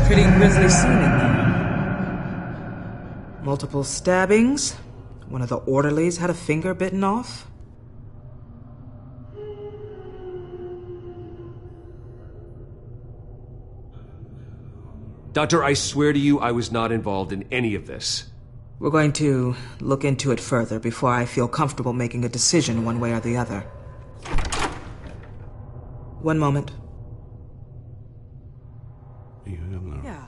Pretty grisly scene in there. Multiple stabbings. One of the orderlies had a finger bitten off. Doctor, I swear to you, I was not involved in any of this. We're going to look into it further before I feel comfortable making a decision one way or the other. One moment. Yeah.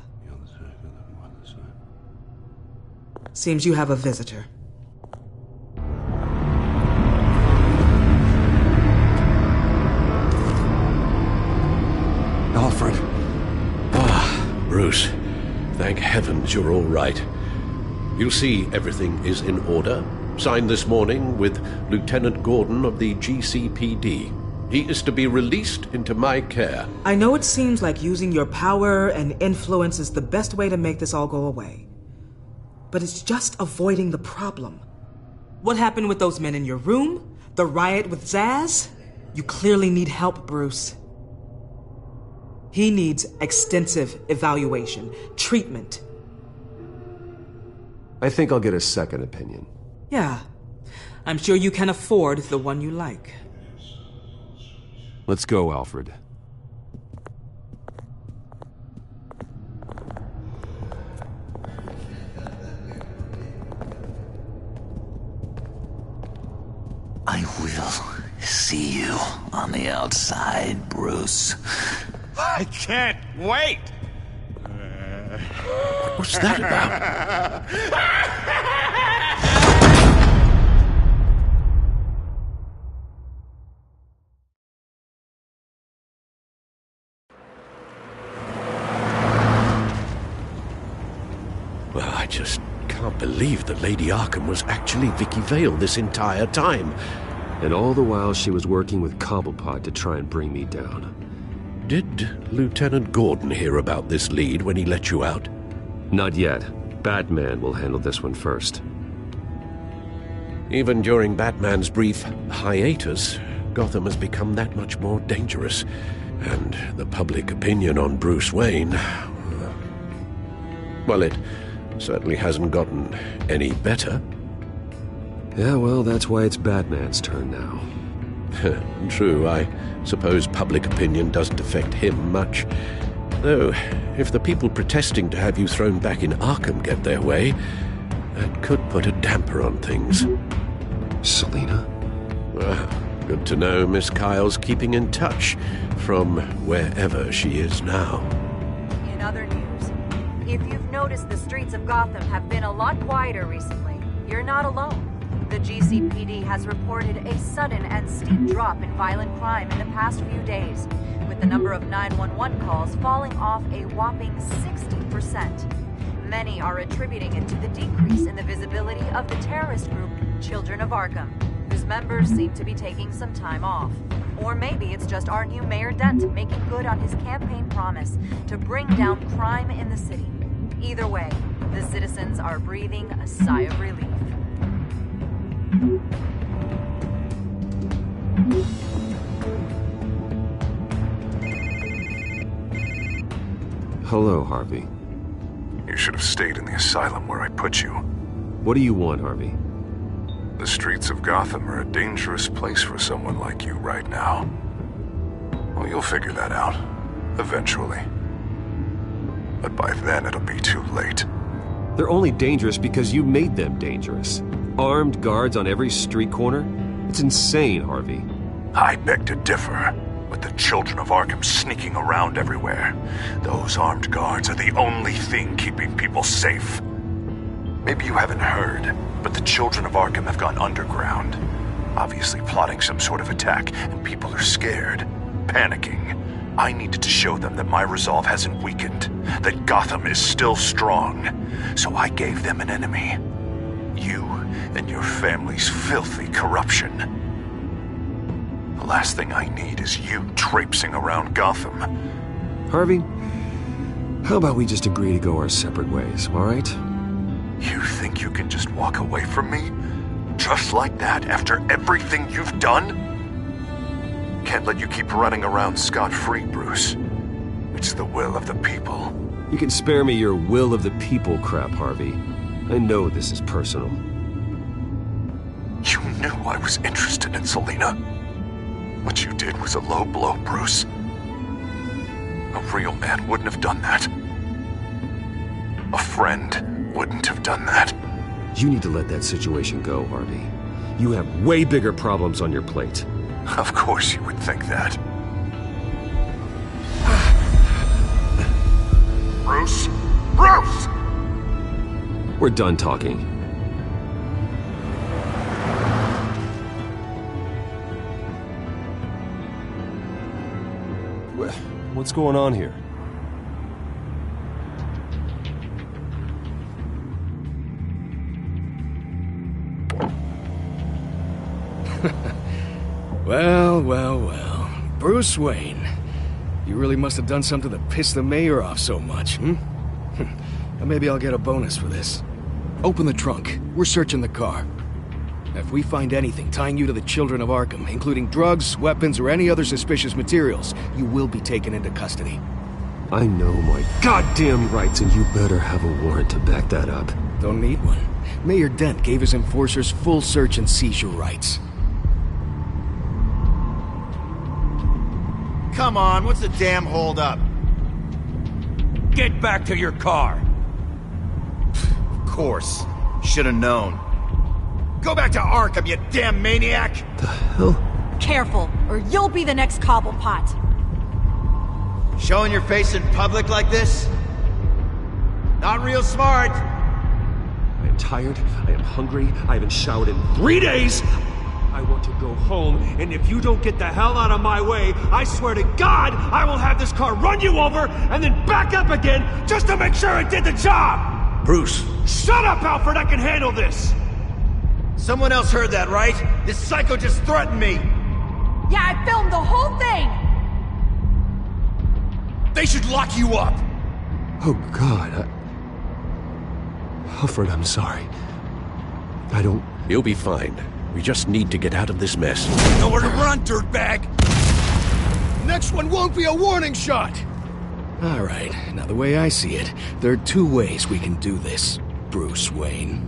Seems you have a visitor. Alfred. Bruce, thank heavens you're all right. You'll see everything is in order. Signed this morning with Lieutenant Gordon of the GCPD. He is to be released into my care. I know it seems like using your power and influence is the best way to make this all go away. But it's just avoiding the problem. What happened with those men in your room? The riot with Zaz? You clearly need help, Bruce. He needs extensive evaluation, treatment. I think I'll get a second opinion. Yeah. I'm sure you can afford the one you like. Let's go, Alfred. I will see you on the outside, Bruce. I can't wait! What's that about? Well, I just can't believe that Lady Arkham was actually Vicky Vale this entire time. And all the while she was working with Cobblepot to try and bring me down. Did Lieutenant Gordon hear about this lead when he let you out? Not yet. Batman will handle this one first. Even during Batman's brief hiatus, Gotham has become that much more dangerous. And the public opinion on Bruce Wayne... well, it certainly hasn't gotten any better. Yeah, well, that's why it's Batman's turn now. True, I suppose public opinion doesn't affect him much. Though, if the people protesting to have you thrown back in Arkham get their way, that could put a damper on things. Selina? Good to know Miss Kyle's keeping in touch from wherever she is now. In other news, if you've noticed the streets of Gotham have been a lot quieter recently, you're not alone. The GCPD has reported a sudden and steep drop in violent crime in the past few days, with the number of 911 calls falling off a whopping 60%. Many are attributing it to the decrease in the visibility of the terrorist group Children of Arkham, whose members seem to be taking some time off. Or maybe it's just our new Mayor Dent making good on his campaign promise to bring down crime in the city. Either way, the citizens are breathing a sigh of relief. Hello, Harvey. You should have stayed in the asylum where I put you. What do you want, Harvey? The streets of Gotham are a dangerous place for someone like you right now. Well, you'll figure that out. Eventually. But by then, it'll be too late. They're only dangerous because you made them dangerous. Armed guards on every street corner? It's insane, Harvey. I beg to differ. With the Children of Arkham sneaking around everywhere, those armed guards are the only thing keeping people safe. Maybe you haven't heard, but the Children of Arkham have gone underground. Obviously plotting some sort of attack, and people are scared, panicking. I needed to show them that my resolve hasn't weakened, that Gotham is still strong. So I gave them an enemy. You and your family's filthy corruption. The last thing I need is you traipsing around Gotham. Harvey, how about we just agree to go our separate ways, all right? You think you can just walk away from me? Just like that, after everything you've done? Can't let you keep running around scot-free, Bruce. It's the will of the people. You can spare me your will of the people crap, Harvey. I know this is personal. You knew I was interested in Selena. What you did was a low blow, Bruce. A real man wouldn't have done that. A friend wouldn't have done that. You need to let that situation go, Harvey. You have way bigger problems on your plate. Of course you would think that. Bruce? Bruce! We're done talking. What's going on here? Well. Bruce Wayne. You really must have done something to piss the mayor off so much, hmm? Maybe I'll get a bonus for this. Open the trunk. We're searching the car. If we find anything tying you to the children of Arkham, including drugs, weapons, or any other suspicious materials, you will be taken into custody. I know my goddamn rights, and you better have a warrant to back that up. Don't need one. Mayor Dent gave his enforcers full search and seizure rights. Come on, what's the damn holdup? Get back to your car. Of course. Should've known. Go back to Arkham, you damn maniac! The hell? Careful, or you'll be the next Cobblepot. Showing your face in public like this? Not real smart. I am tired, I am hungry, I haven't showered in 3 days! I want to go home, and if you don't get the hell out of my way, I swear to God, I will have this car run you over, and then back up again, just to make sure it did the job! Bruce. Shut up, Alfred, I can handle this! Someone else heard that, right? This psycho just threatened me! Yeah, I filmed the whole thing! They should lock you up! Oh, God, Alfred, I'm sorry. I don't... You'll be fine. We just need to get out of this mess. Nowhere to run, dirtbag! Next one won't be a warning shot! Alright, now the way I see it, there are two ways we can do this, Bruce Wayne.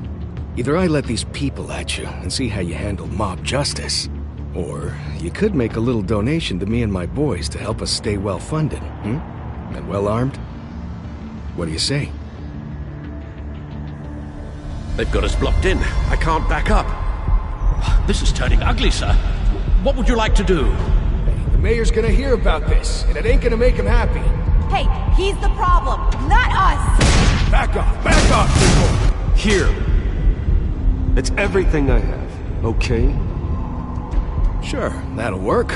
Either I let these people at you and see how you handle mob justice, or you could make a little donation to me and my boys to help us stay well-funded, and well-armed. What do you say? They've got us blocked in. I can't back up. This is turning ugly, sir. What would you like to do? Hey, the mayor's gonna hear about this, and it ain't gonna make him happy. Hey, he's the problem, not us! Back off, people! Here. It's everything I have, okay? Sure, that'll work.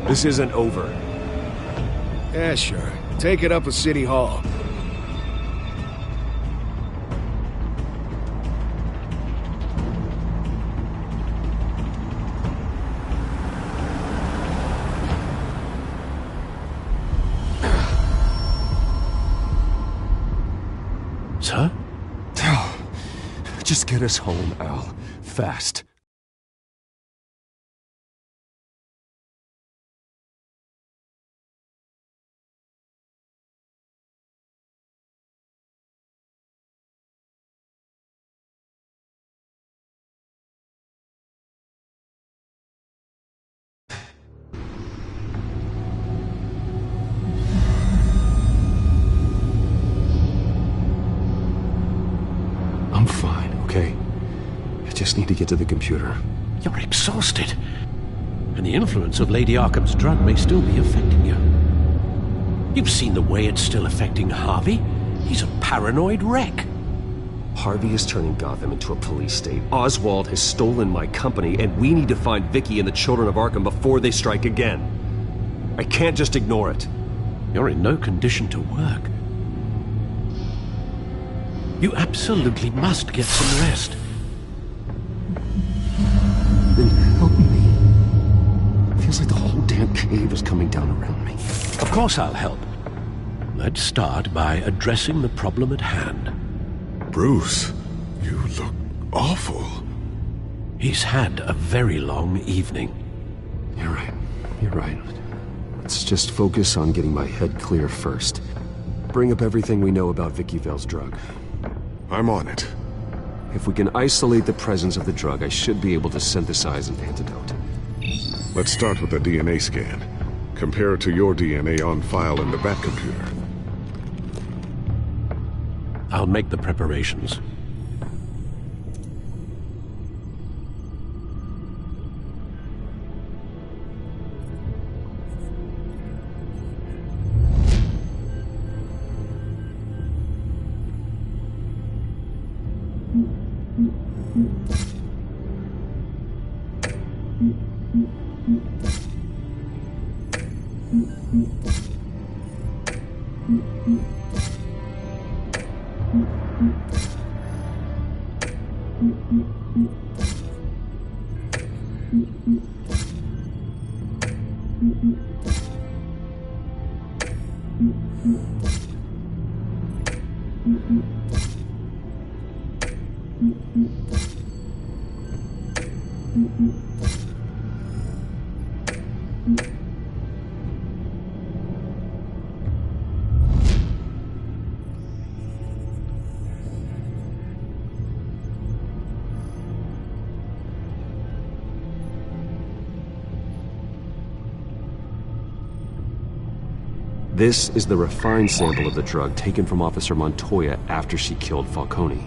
This isn't over. Yeah, sure. Take it up with City Hall. Sir? Just get us home, Al. Fast. I'm fine, okay? I just need to get to the computer. You're exhausted. And the influence of Lady Arkham's drug may still be affecting you. You've seen the way it's still affecting Harvey. He's a paranoid wreck. Harvey is turning Gotham into a police state. Oswald has stolen my company, and we need to find Vicky and the children of Arkham before they strike again. I can't just ignore it. You're in no condition to work. You absolutely must get some rest. Then help me. It feels like the whole damn cave is coming down around me. Of course I'll help. Let's start by addressing the problem at hand. Bruce, you look awful. He's had a very long evening. You're right. Let's just focus on getting my head clear first. Bring up everything we know about Vicky Vale's drug. I'm on it. If we can isolate the presence of the drug, I should be able to synthesize an antidote. Let's start with a DNA scan. Compare it to your DNA on file in the Bat computer. I'll make the preparations. This is the refined sample of the drug taken from Officer Montoya after she killed Falcone.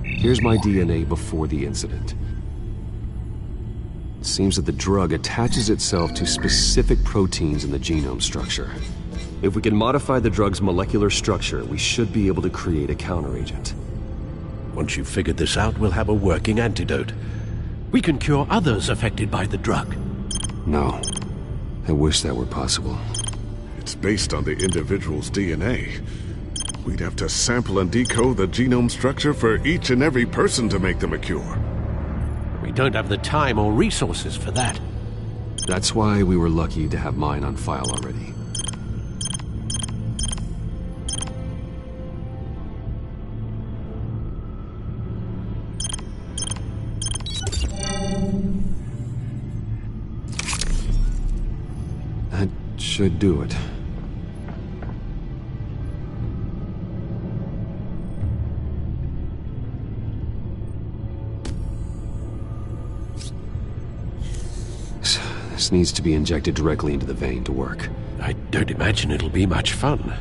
Here's my DNA before the incident. It seems that the drug attaches itself to specific proteins in the genome structure. If we can modify the drug's molecular structure, we should be able to create a counteragent. Once you've figured this out, we'll have a working antidote. We can cure others affected by the drug. No. I wish that were possible. It's based on the individual's DNA. We'd have to sample and decode the genome structure for each and every person to make them a cure. We don't have the time or resources for that. That's why we were lucky to have mine on file already. That should do it. This needs to be injected directly into the vein to work. I don't imagine it'll be much fun.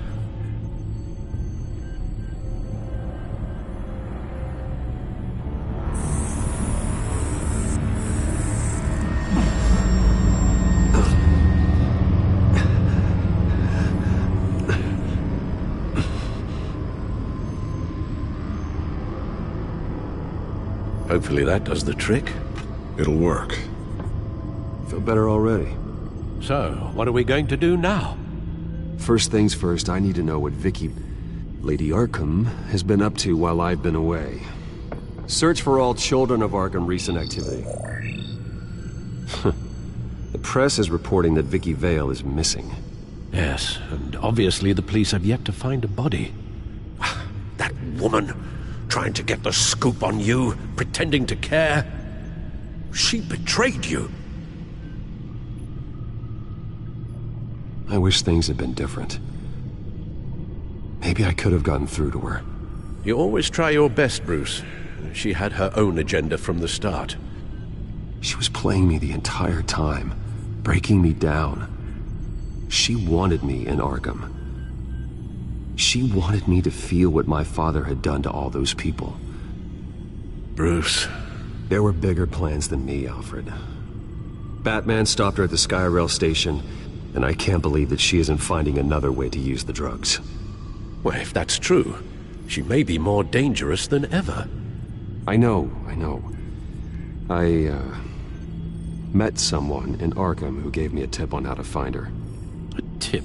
Hopefully that does the trick. It'll work. Feel better already. So, what are we going to do now? First things first, I need to know what Lady Arkham, has been up to while I've been away. Search for all children of Arkham recent activity. The press is reporting that Vicky Vale is missing. Yes, and obviously the police have yet to find a body. That woman, trying to get the scoop on you, pretending to care. She betrayed you. I wish things had been different. Maybe I could have gotten through to her. You always try your best, Bruce. She had her own agenda from the start. She was playing me the entire time, breaking me down. She wanted me in Arkham. She wanted me to feel what my father had done to all those people. Bruce. There were bigger plans than me, Alfred. Batman stopped her at the Skyrail station, and I can't believe that she isn't finding another way to use the drugs. Well, if that's true, she may be more dangerous than ever. I know. I met someone in Arkham who gave me a tip on how to find her. A tip?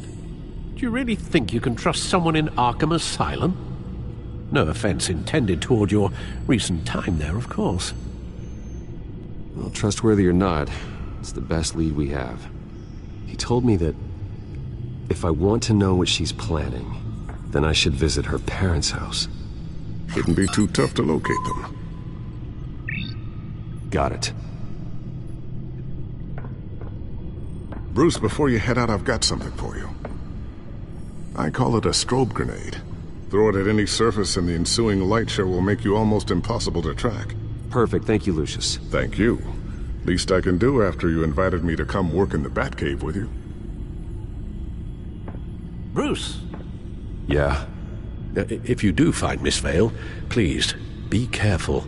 Do you really think you can trust someone in Arkham Asylum? No offense intended toward your recent time there, of course. Well, trustworthy or not, it's the best lead we have. He told me that if I want to know what she's planning, then I should visit her parents' house. Shouldn't be too tough to locate them. Got it. Bruce, before you head out, I've got something for you. I call it a strobe grenade. Throw it at any surface and the ensuing light show will make you almost impossible to track. Perfect, thank you, Lucius. Thank you. Least I can do after you invited me to come work in the Batcave with you. Bruce? Yeah? If you do find Miss Vale, please, be careful.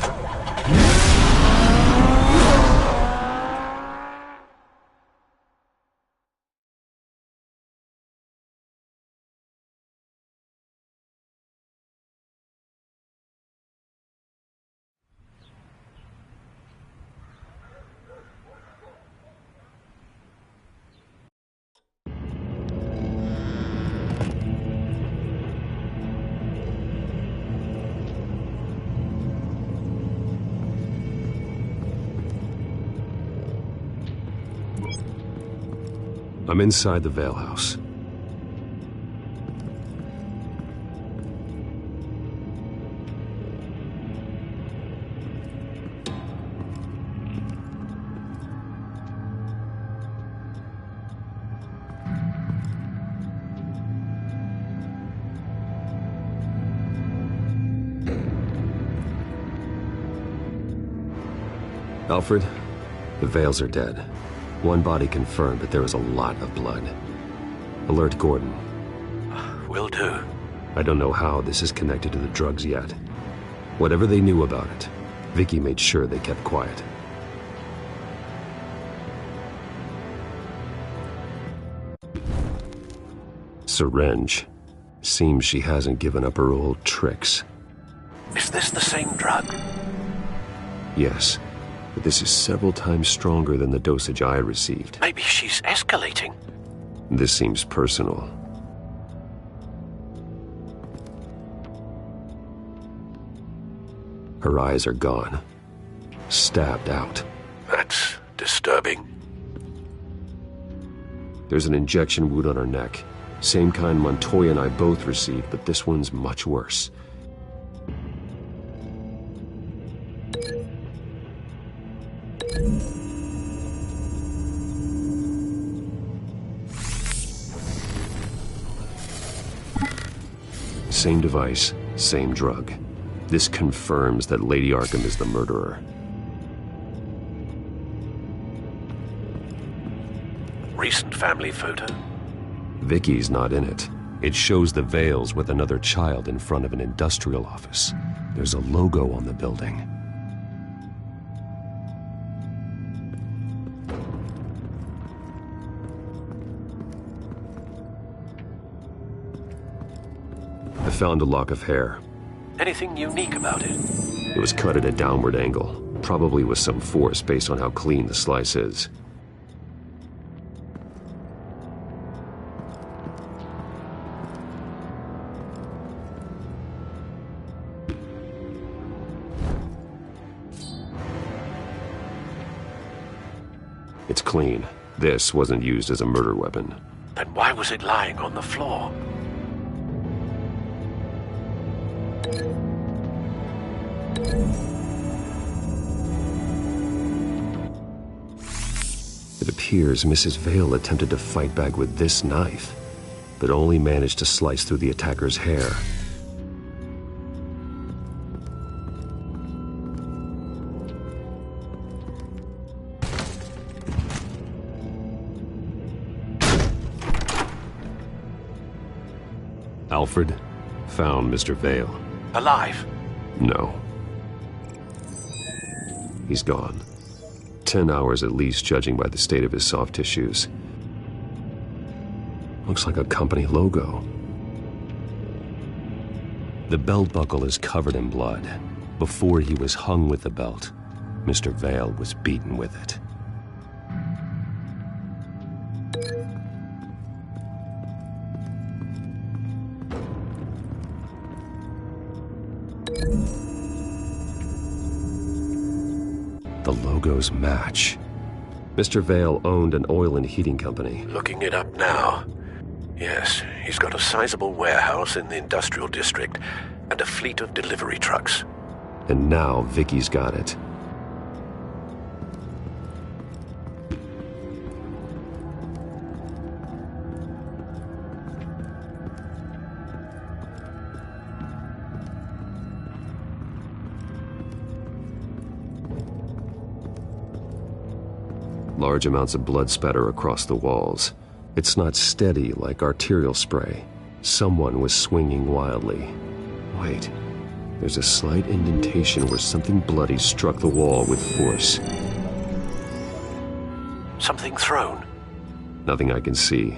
I'm inside the Vale House. Alfred, the Vales are dead. One body confirmed, but there is a lot of blood. Alert Gordon. Will do. I don't know how this is connected to the drugs yet. Whatever they knew about it, Vicky made sure they kept quiet. Syringe. Seems she hasn't given up her old tricks. Is this the same drug? Yes. But this is several times stronger than the dosage I received. Maybe she's escalating. This seems personal. Her eyes are gone. Stabbed out. That's disturbing. There's an injection wound on her neck. Same kind Montoya and I both received, but this one's much worse. Same device, same drug. This confirms that Lady Arkham is the murderer. Recent family photo? Vicky's not in it. It shows the Vales with another child in front of an industrial office. There's a logo on the building. I found a lock of hair. Anything unique about it? It was cut at a downward angle, probably with some force based on how clean the slice is. It's clean. This wasn't used as a murder weapon. Then why was it lying on the floor? It appears Mrs. Vale attempted to fight back with this knife, but only managed to slice through the attacker's hair. Alfred found Mr. Vale. Alive? No. He's gone. 10 hours at least, judging by the state of his soft tissues. Looks like a company logo. The belt buckle is covered in blood. Before he was hung with the belt, Mr. Vale was beaten with it. The logos match. Mr. Vale owned an oil and heating company. Looking it up now. Yes, he's got a sizable warehouse in the industrial district and a fleet of delivery trucks. And now Vicky's got it. Large amounts of blood spatter across the walls. It's not steady like arterial spray. Someone was swinging wildly. Wait, there's a slight indentation where something bloody struck the wall with force. Something thrown? Nothing I can see.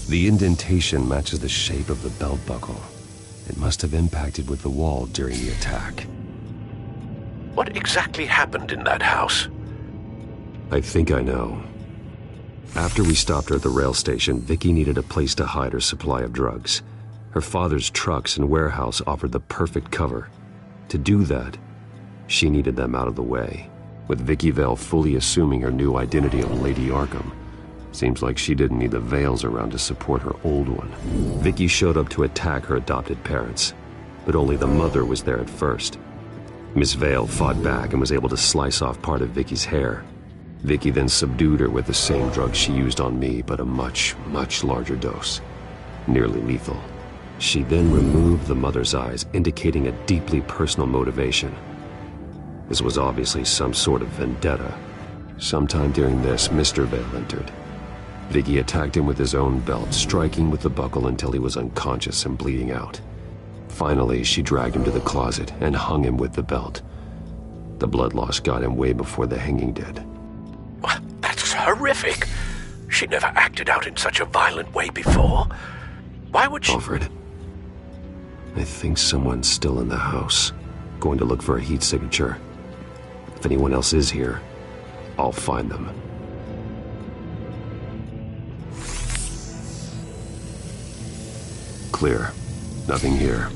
The indentation matches the shape of the belt buckle. It must have impacted with the wall during the attack. What exactly happened in that house? I think I know. After we stopped her at the rail station, Vicky needed a place to hide her supply of drugs. Her father's trucks and warehouse offered the perfect cover. To do that, she needed them out of the way, with Vicky Vale fully assuming her new identity of Lady Arkham. Seems like she didn't need the Vales around to support her old one. Vicky showed up to attack her adopted parents, but only the mother was there at first. Miss Vale fought back and was able to slice off part of Vicky's hair. Vicky then subdued her with the same drug she used on me, but a much, much larger dose. Nearly lethal. She then removed the mother's eyes, indicating a deeply personal motivation. This was obviously some sort of vendetta. Sometime during this, Mr. Vale entered. Vicky attacked him with his own belt, striking with the buckle until he was unconscious and bleeding out. Finally, she dragged him to the closet and hung him with the belt. The blood loss got him way before the hanging did. That's horrific. She never acted out in such a violent way before. Why would she... Alfred, I think someone's still in the house. Going to look for a heat signature. If anyone else is here, I'll find them. Clear. Nothing here.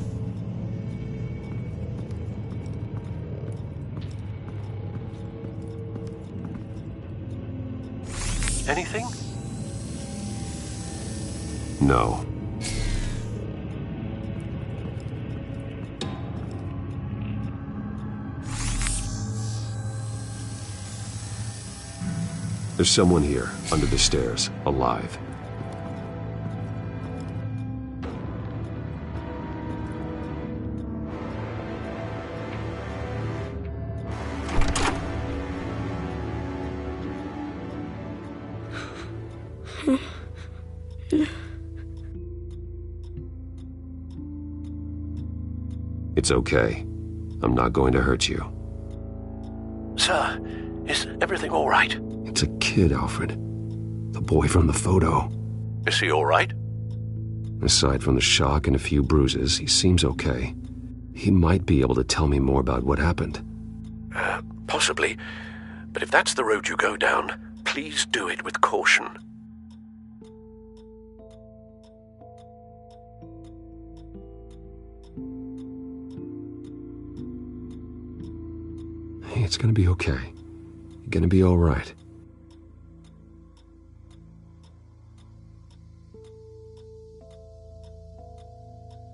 Anything? No. There's someone here, under the stairs, alive. It's okay. I'm not going to hurt you. Sir, is everything all right? It's a kid, Alfred. The boy from the photo. Is he all right? Aside from the shock and a few bruises, he seems okay. He might be able to tell me more about what happened. Possibly. But if that's the road you go down, please do it with caution. Hey, it's gonna be okay. You're gonna be all right.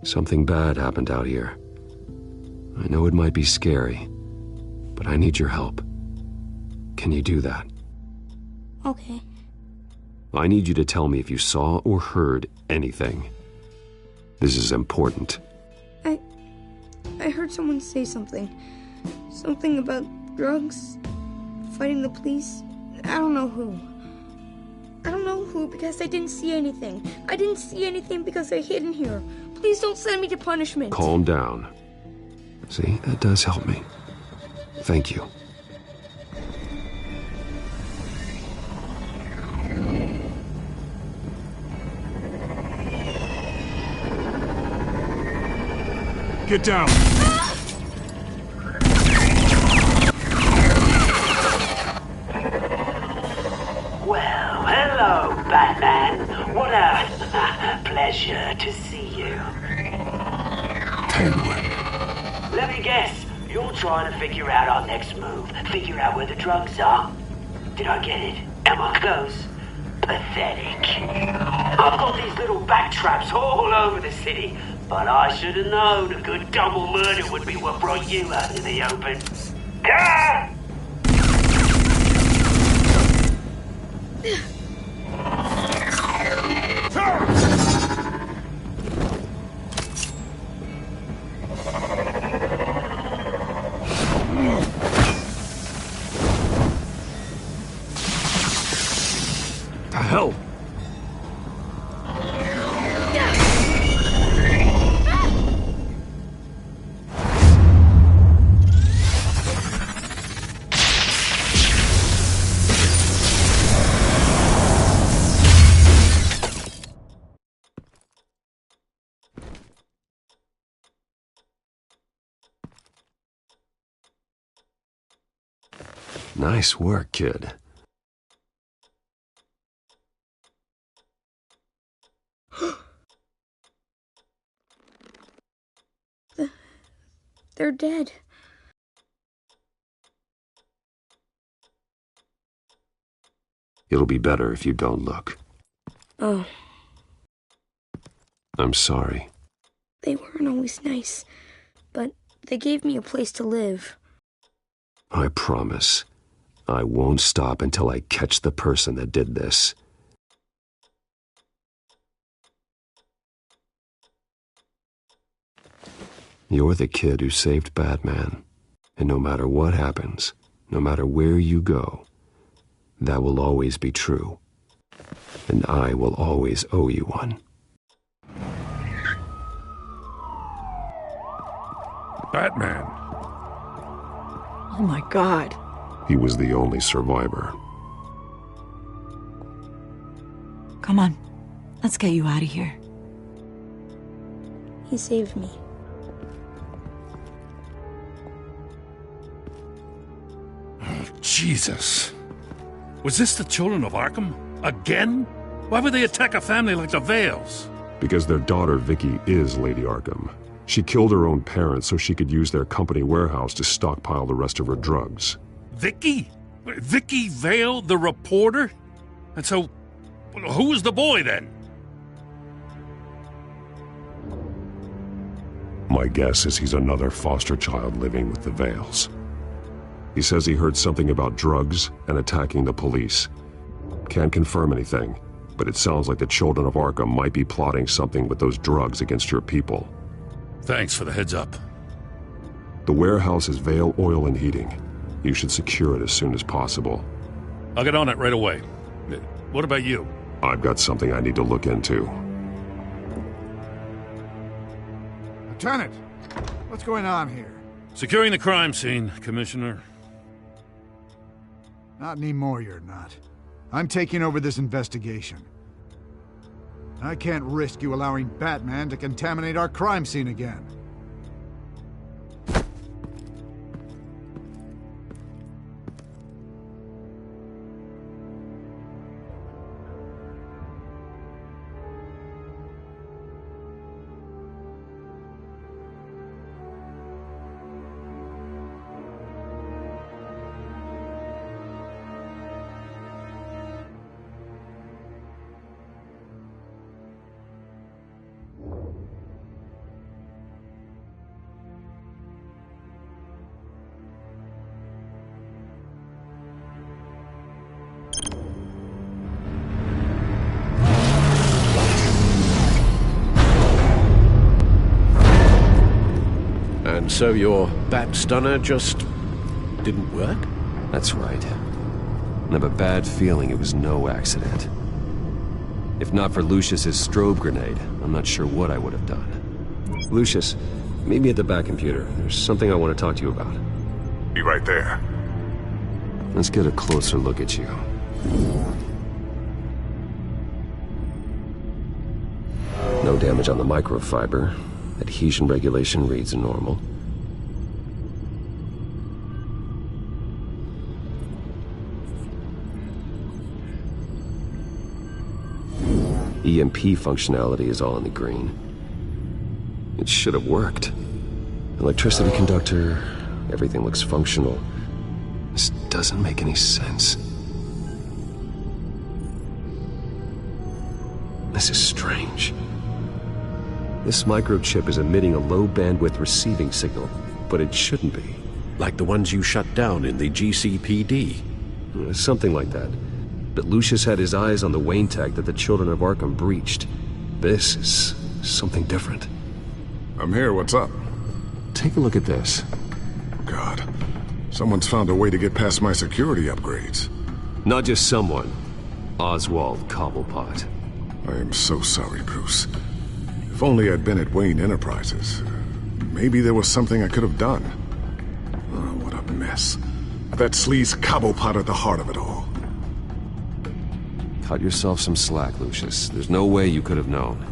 Something bad happened out here. I know it might be scary, but I need your help. Can you do that? Okay. I need you to tell me if you saw or heard anything. This is important. I heard someone say something. Something about drugs, fighting the police. I don't know who. I don't know who because I didn't see anything. I didn't see anything because I hid in here. Please don't send me to punishment. Calm down. See, that does help me. Thank you. Get down! Well, hello, Batman. What a pleasure to see you. Penguin. Let me guess, you're trying to figure out our next move. Figure out where the drugs are. Did I get it? Am I close? Pathetic. I've got these little bat traps all over the city, but I should have known a good double murder would be what brought you out in the open. Ah! Nice work, kid. They're dead. It'll be better if you don't look. Oh. I'm sorry. They weren't always nice, but they gave me a place to live. I promise, I won't stop until I catch the person that did this. You're the kid who saved Batman, and no matter what happens, no matter where you go, that will always be true, and I will always owe you one. Batman. Oh my God. He was the only survivor. Come on, let's get you out of here. He saved me. Oh, Jesus. Was this the children of Arkham? Again? Why would they attack a family like the Vales? Because their daughter, Vicky, is Lady Arkham. She killed her own parents so she could use their company warehouse to stockpile the rest of her drugs. Vicky? Vicky Vale, the reporter? And so, who was the boy then? My guess is he's another foster child living with the Vales. He says he heard something about drugs and attacking the police. Can't confirm anything, but it sounds like the children of Arkham might be plotting something with those drugs against your people. Thanks for the heads up. The warehouse is Vale Oil and Heating. You should secure it as soon as possible. I'll get on it right away. What about you? I've got something I need to look into. Lieutenant, what's going on here? Securing the crime scene, Commissioner. Not anymore, you're not. I'm taking over this investigation. I can't risk you allowing Batman to contaminate our crime scene again. And so your bat stunner just didn't work? That's right. I have a bad feeling it was no accident. If not for Lucius's strobe grenade, I'm not sure what I would have done. Lucius, meet me at the back computer. There's something I want to talk to you about. Be right there. Let's get a closer look at you. No damage on the microfiber. Adhesion regulation reads normal. EMP functionality is all in the green. It should have worked. Electricity conductor, everything looks functional. This doesn't make any sense. This is strange. This microchip is emitting a low-bandwidth receiving signal, but it shouldn't be. Like the ones you shut down in the GCPD? Something like that. But Lucius had his eyes on the Wayne tag that the children of Arkham breached. This is something different. I'm here, what's up? Take a look at this. God, someone's found a way to get past my security upgrades. Not just someone. Oswald Cobblepot. I am so sorry, Bruce. If only I'd been at Wayne Enterprises. Maybe there was something I could have done. Oh, what a mess. That sleaze Cobblepot at the heart of it all. Cut yourself some slack, Lucius. There's no way you could have known.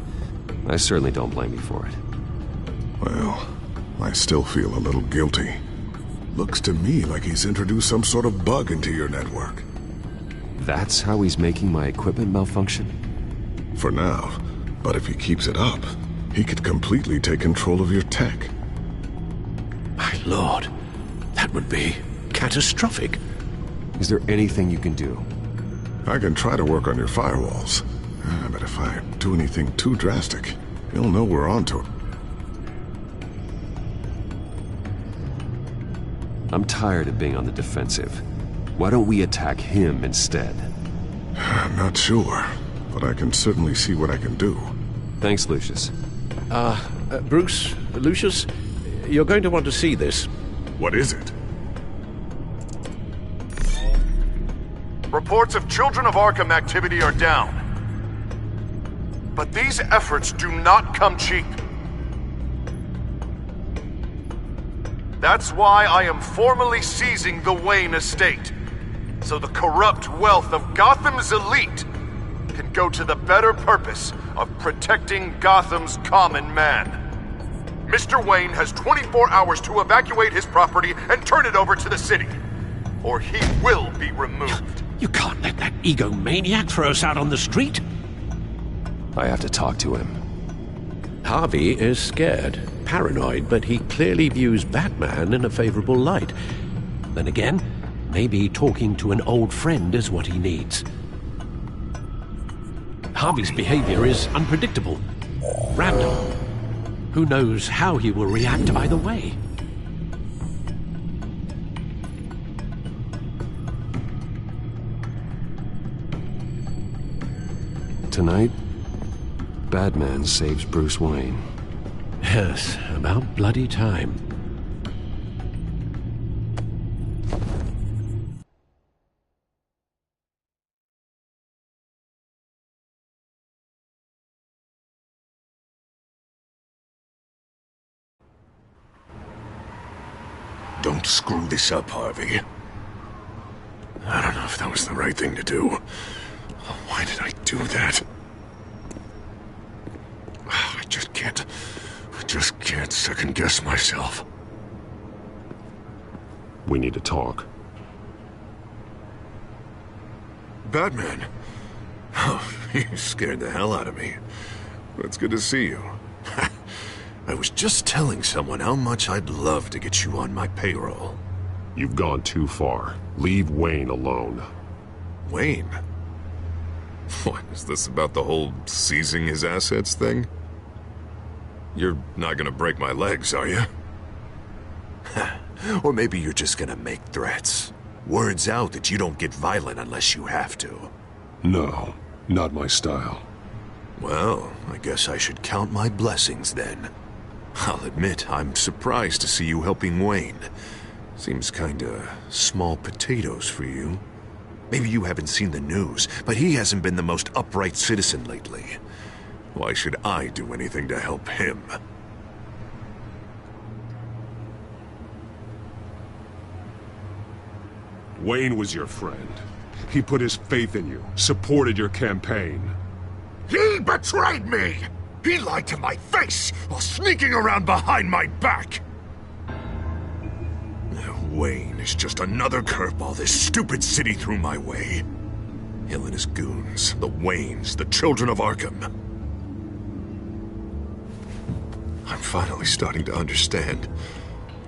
I certainly don't blame you for it. Well, I still feel a little guilty. Looks to me like he's introduced some sort of bug into your network. That's how he's making my equipment malfunction? For now. But if he keeps it up, he could completely take control of your tech. My lord, that would be catastrophic. Is there anything you can do? I can try to work on your firewalls. But if I do anything too drastic, he'll know we're onto it. I'm tired of being on the defensive. Why don't we attack him instead? I'm not sure, but I can certainly see what I can do. Thanks, Lucius. Bruce, Lucius, you're going to want to see this. What is it? Reports of Children of Arkham activity are down. But these efforts do not come cheap. That's why I am formally seizing the Wayne estate, so the corrupt wealth of Gotham's elite can go to the better purpose of protecting Gotham's common man. Mr. Wayne has 24 hours to evacuate his property and turn it over to the city, or he will be removed. You can't let that egomaniac throw us out on the street. I have to talk to him. Harvey is scared, paranoid, but he clearly views Batman in a favorable light. Then again, maybe talking to an old friend is what he needs. Harvey's behavior is unpredictable, random. Who knows how he will react either way? Tonight, Batman saves Bruce Wayne. Yes, about bloody time. Don't screw this up, Harvey. I don't know if that was the right thing to do. Why did I do that? I just can't second-guess myself. We need to talk. Batman? Oh, you scared the hell out of me. It's good to see you. I was just telling someone how much I'd love to get you on my payroll. You've gone too far. Leave Wayne alone. Wayne? What, is this about the whole seizing his assets thing? You're not gonna break my legs, are you? Or maybe you're just gonna make threats. Words out that you don't get violent unless you have to. No, not my style. Well, I guess I should count my blessings then. I'll admit, I'm surprised to see you helping Wayne. Seems kinda small potatoes for you. Maybe you haven't seen the news, but he hasn't been the most upright citizen lately. Why should I do anything to help him? Wayne was your friend. He put his faith in you, supported your campaign. He betrayed me! He lied to my face while sneaking around behind my back! Wayne is just another curveball this stupid city threw my way. Hill and his goons, the Waynes, the Children of Arkham. I'm finally starting to understand,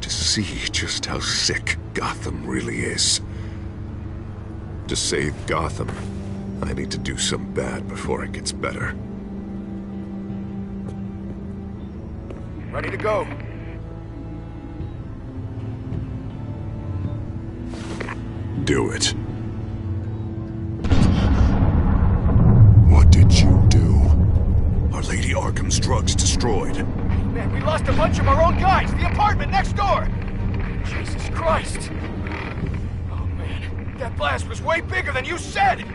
to see just how sick Gotham really is. To save Gotham, I need to do some bad before it gets better. Ready to go. Do it. What did you do? Our Lady Arkham's drugs destroyed. Man, we lost a bunch of our own guys! The apartment next door! Jesus Christ! Oh man, that blast was way bigger than you said!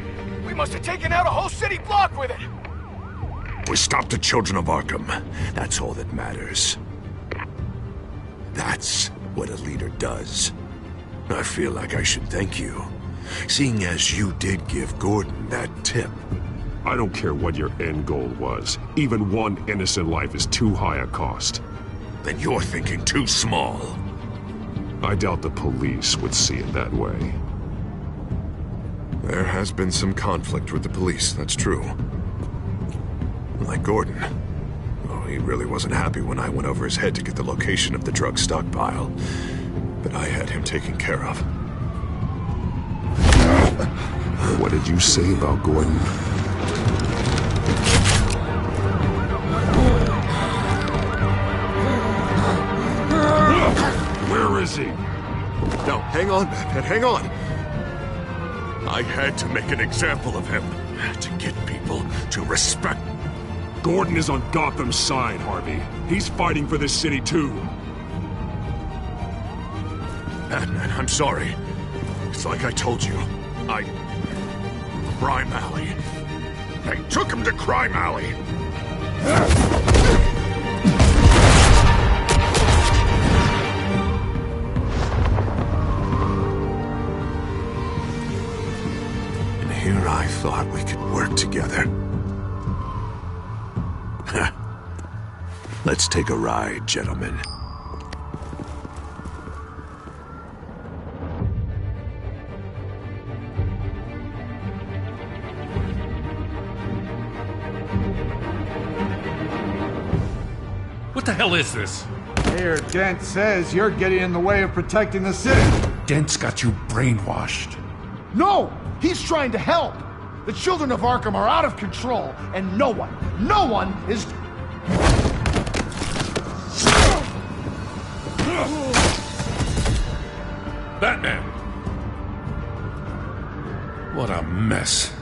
We must have taken out a whole city block with it! We stopped the Children of Arkham. That's all that matters. That's what a leader does. I feel like I should thank you, seeing as you did give Gordon that tip. I don't care what your end goal was. Even one innocent life is too high a cost. Then you're thinking too small. I doubt the police would see it that way. There has been some conflict with the police, that's true. Like Gordon. Oh, he really wasn't happy when I went over his head to get the location of the drug stockpile. But I had him taken care of. What did you say about Gordon? Where is he? No, hang on, Batman, hang on. I had to make an example of him. To get people to respect. Gordon is on Gotham's side, Harvey. He's fighting for this city, too. Batman, I'm sorry. It's like I told you. Crime Alley. They took him to Crime Alley. And here I thought we could work together. Let's take a ride, gentlemen. What the hell is this? Mayor Dent says you're getting in the way of protecting the city. Dent's got you brainwashed. No! He's trying to help! The children of Arkham are out of control, and no one is... Batman! What a mess.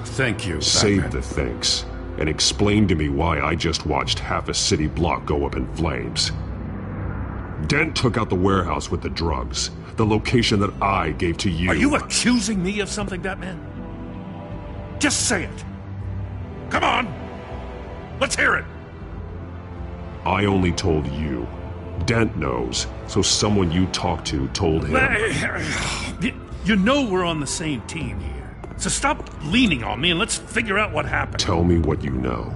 Thank you, Batman. Save the thanks. And explain to me why I just watched half a city block go up in flames. Dent took out the warehouse with the drugs. The location that I gave to you. Are you accusing me of something, Batman? Just say it. Come on! Let's hear it! I only told you. Dent knows, so someone you talked to told him. You know we're on the same team here. So stop leaning on me and let's figure out what happened. Tell me what you know.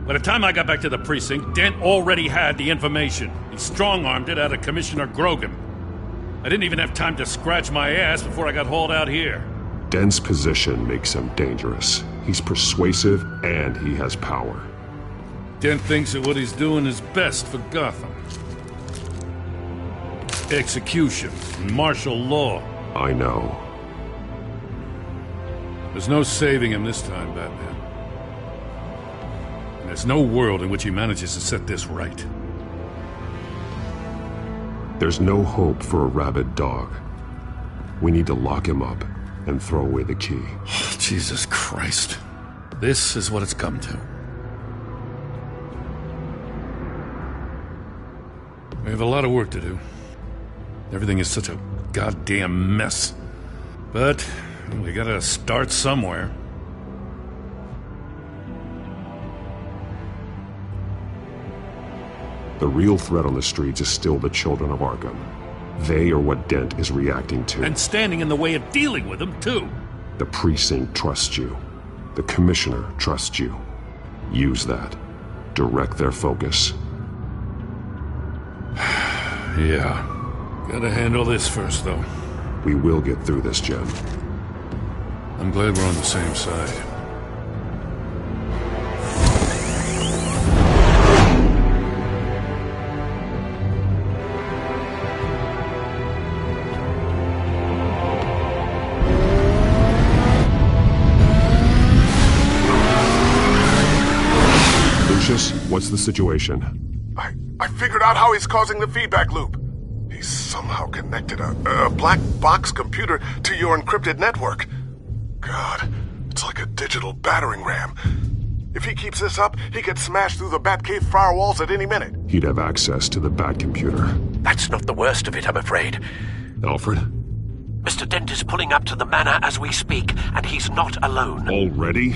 By the time I got back to the precinct, Dent already had the information. He strong-armed it out of Commissioner Grogan. I didn't even have time to scratch my ass before I got hauled out here. Dent's position makes him dangerous. He's persuasive and he has power. Dent thinks that what he's doing is best for Gotham. Execution and martial law. I know. There's no saving him this time, Batman. And there's no world in which he manages to set this right. There's no hope for a rabid dog. We need to lock him up and throw away the key. Jesus Christ. This is what it's come to. We have a lot of work to do. Everything is such a goddamn mess. But we gotta start somewhere. The real threat on the streets is still the children of Arkham. They are what Dent is reacting to. And standing in the way of dealing with them, too. The precinct trusts you. The commissioner trusts you. Use that. Direct their focus. Yeah. Gotta handle this first, though. We will get through this, Jen. I'm glad we're on the same side. Lucius, what's the situation? I figured out how he's causing the feedback loop. He's somehow connected a black box computer to your encrypted network. God, it's like a digital battering ram. If he keeps this up, he could smash through the Batcave firewalls at any minute. He'd have access to the Bat computer. That's not the worst of it, I'm afraid. Alfred? Mr. Dent is pulling up to the manor as we speak, and he's not alone. Already?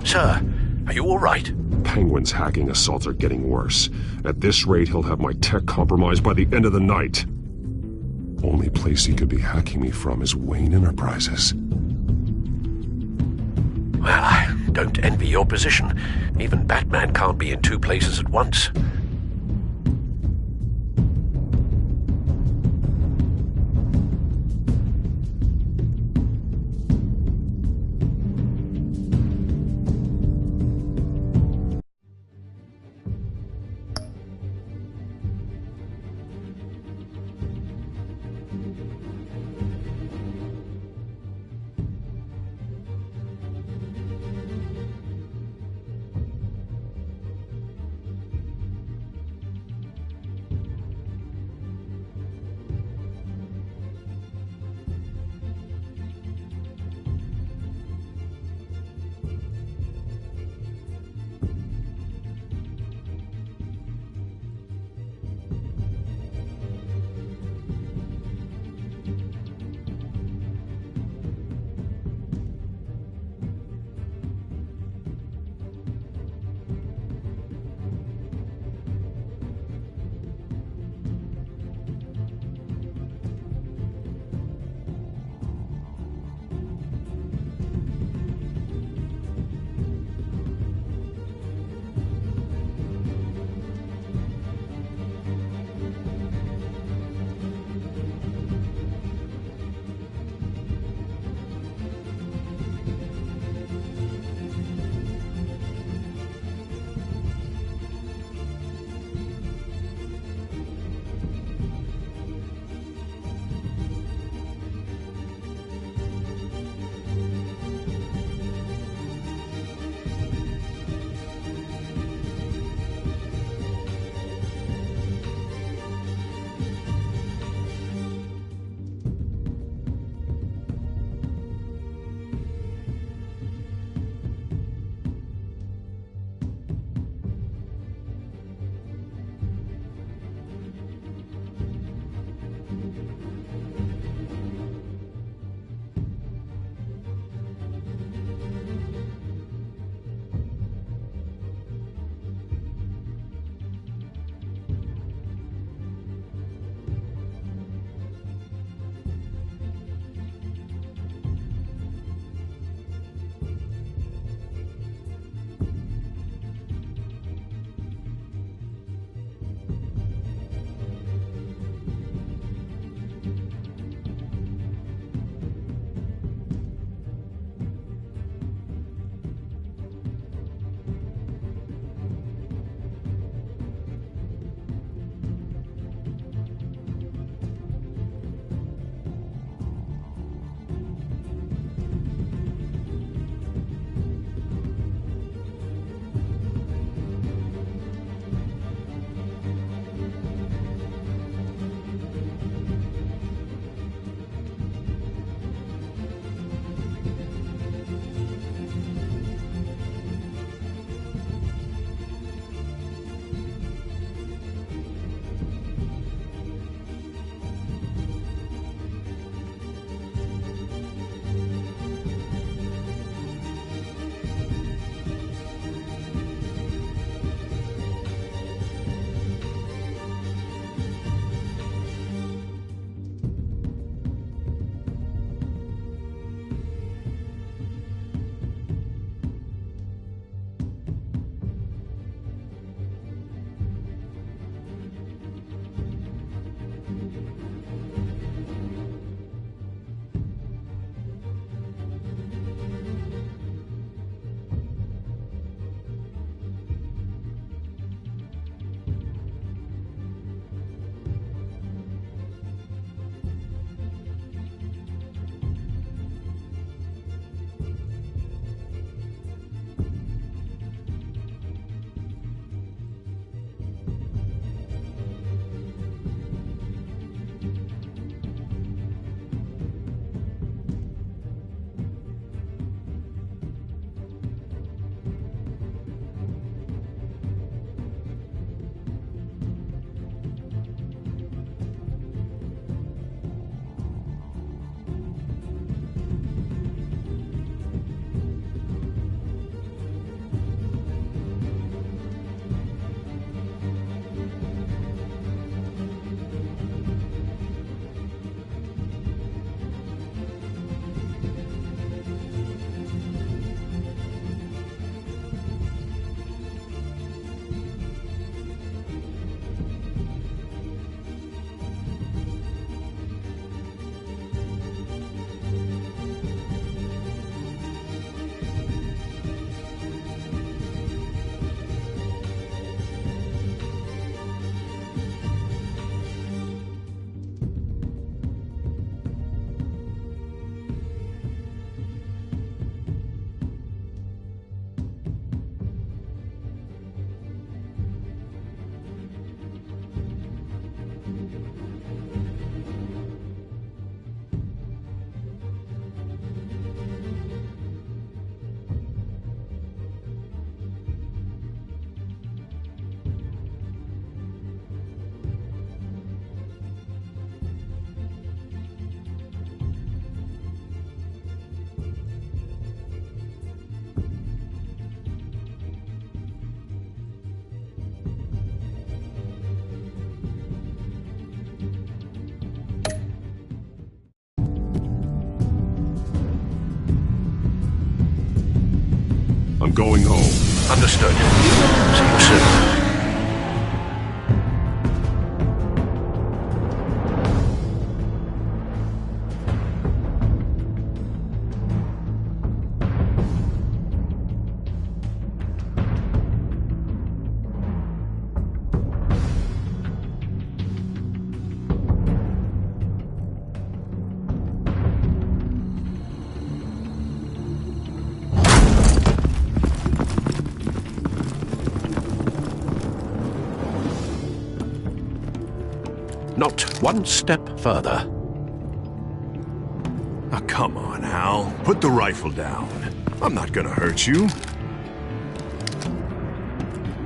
Sir, are you all right? Penguin's hacking assaults are getting worse. At this rate, he'll have my tech compromised by the end of the night. Only place he could be hacking me from is Wayne Enterprises. Well, don't envy your position. Even Batman can't be in two places at once. I'm going home. Understood. See you soon. Not one step further. Oh, come on, Hal. Put the rifle down. I'm not gonna hurt you.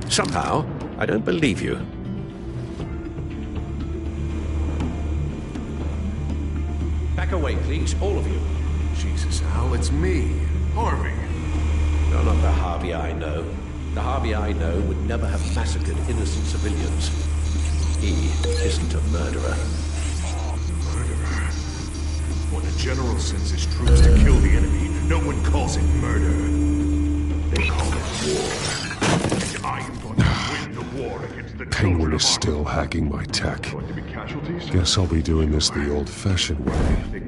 Somehow, I don't believe you. Back away, please, all of you. Jesus, Hal, it's me, Harvey. You're not the Harvey I know. The Harvey I know would never have massacred innocent civilians. He isn't a murderer. Murderer? When a general sends his troops to kill the enemy, no one calls it murder. They call it war. And I am going to win the war against the Penguin is still hacking my tech. Guess I'll be doing this the old-fashioned way.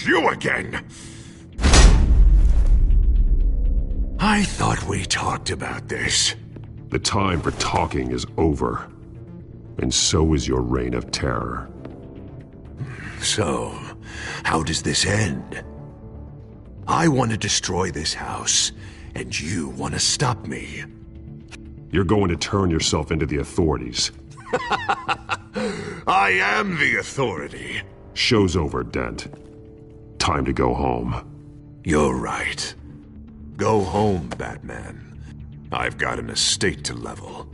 You again! I thought we talked about this. The time for talking is over. And so is your reign of terror. So, how does this end? I want to destroy this house, and you want to stop me. You're going to turn yourself into the authorities. I am the authority. Show's over, Dent. Time to go home. You're right. Go home, Batman. I've got an estate to level.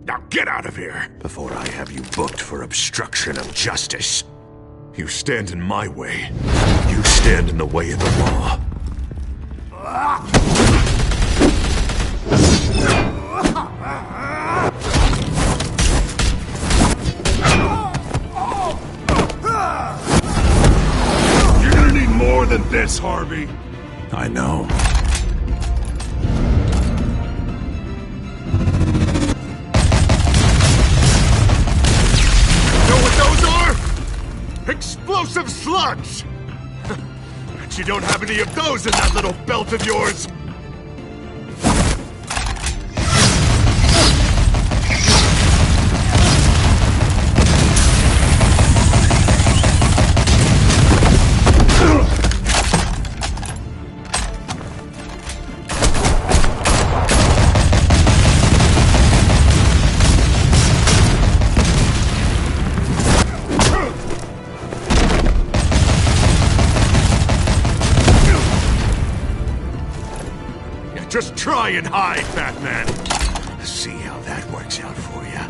Now get out of here before I have you booked for obstruction of justice. You stand in my way. You stand in the way of the law. You're gonna need more than this, Harvey. I know. Know what those are? Explosive slugs! Bet you don't have any of those in that little belt of yours! Just try and hide, Batman. See how that works out for you.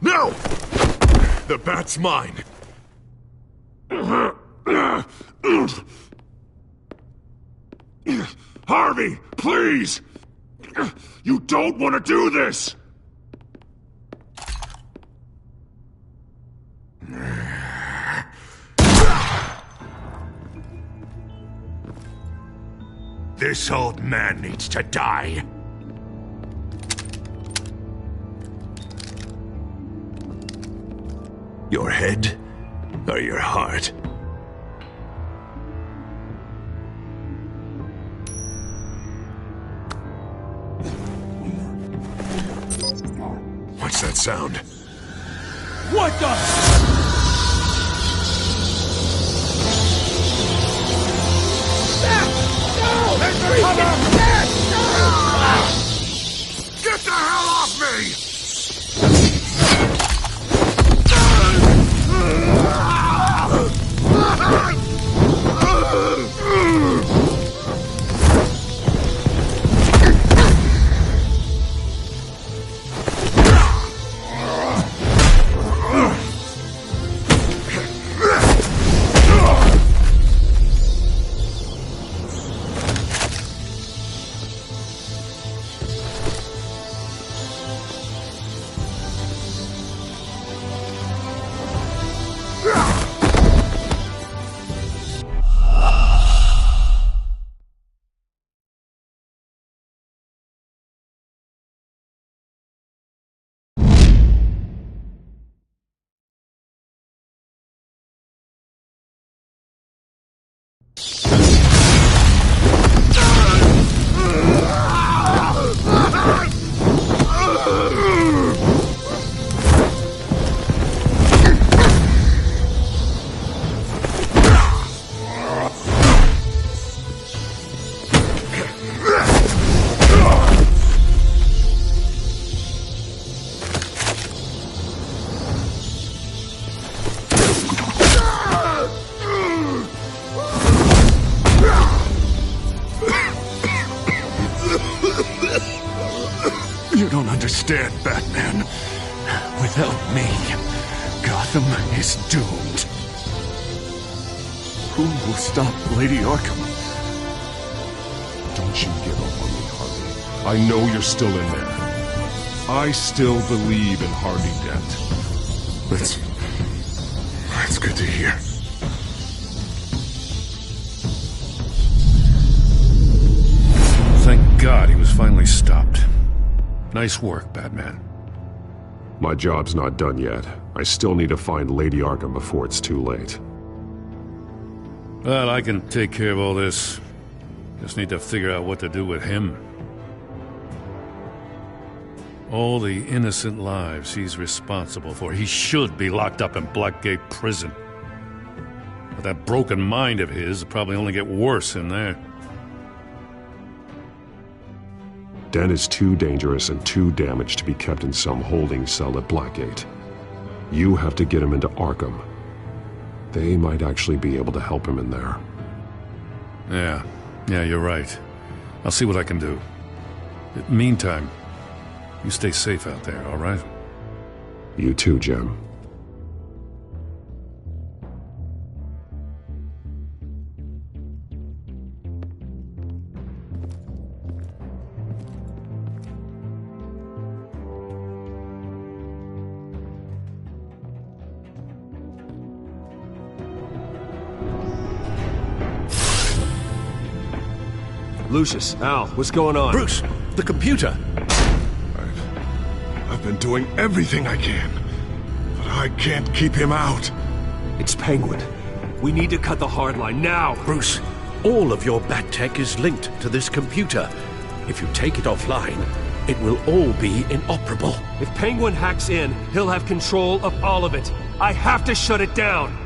No! The bat's mine. Harvey, please! You don't want to do this! This old man needs to die. Your head or your heart? What's that sound? What the? Get the hell off me! You don't understand, Batman. Without me, Gotham is doomed. Who will stop Lady Arkham? Don't you give up on me, Harvey. I know you're still in there. I still believe in Harvey Dent. That's good to hear. Thank God he was finally stopped. Nice work, Batman. My job's not done yet. I still need to find Lady Arkham before it's too late. Well, I can take care of all this. Just need to figure out what to do with him. All the innocent lives he's responsible for. He should be locked up in Blackgate Prison. But that broken mind of his will probably only get worse in there. Dent is too dangerous and too damaged to be kept in some holding cell at Blackgate. You have to get him into Arkham. They might actually be able to help him in there. Yeah, you're right. I'll see what I can do. Meantime, you stay safe out there, all right? You too, Jim. Lucius, Al, what's going on? Bruce, the computer! I've been doing everything I can, but I can't keep him out. It's Penguin. We need to cut the hard line now! Bruce, all of your bat tech is linked to this computer. If you take it offline, it will all be inoperable. If Penguin hacks in, he'll have control of all of it. I have to shut it down!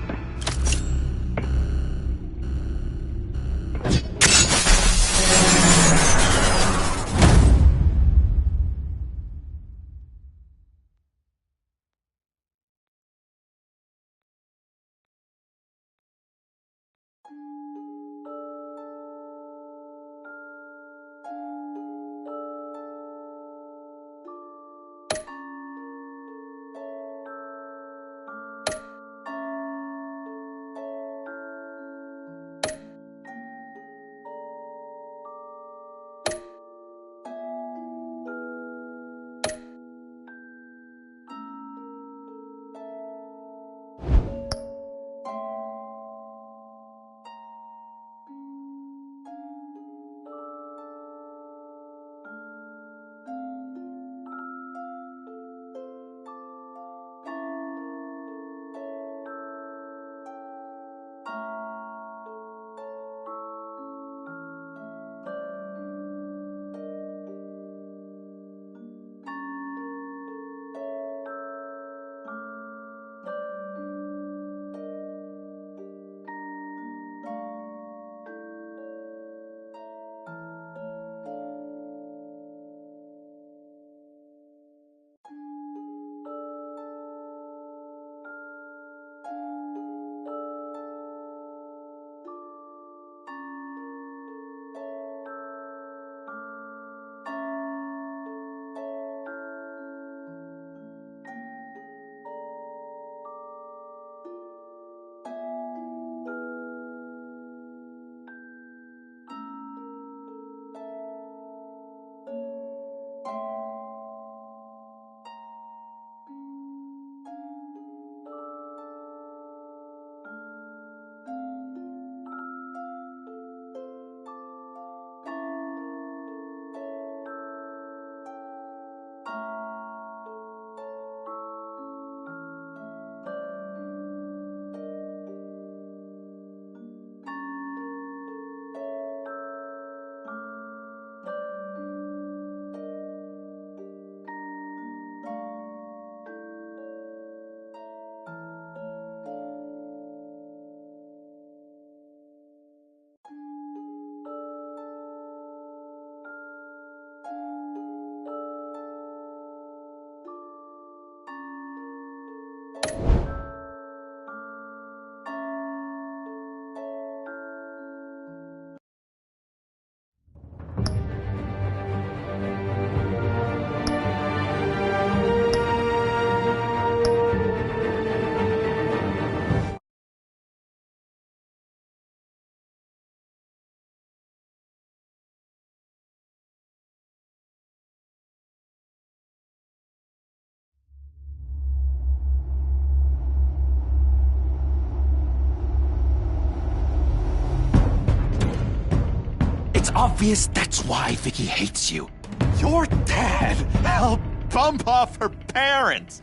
It's obvious that's why Vicky hates you. Your dad helped bump off her parents.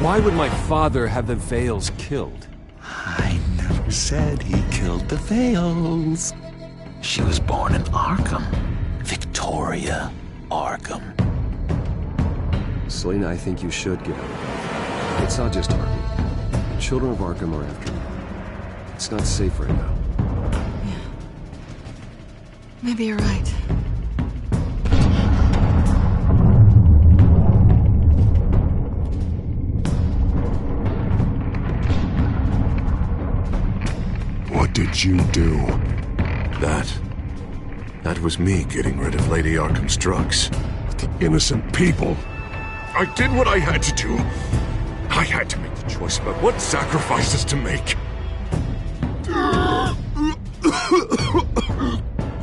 Why would my father have the Vales killed? I never said he killed the Vales. She was born in Arkham. Victoria Arkham. Selena, I think you should get out. It's not just Arkham. The children of Arkham are after you. It's not safe right now. Yeah. Maybe you're right. What did you do? That was me getting rid of Lady Arkham's drugs. The innocent people. I did what I had to do. I had to make the choice about what sacrifices to make.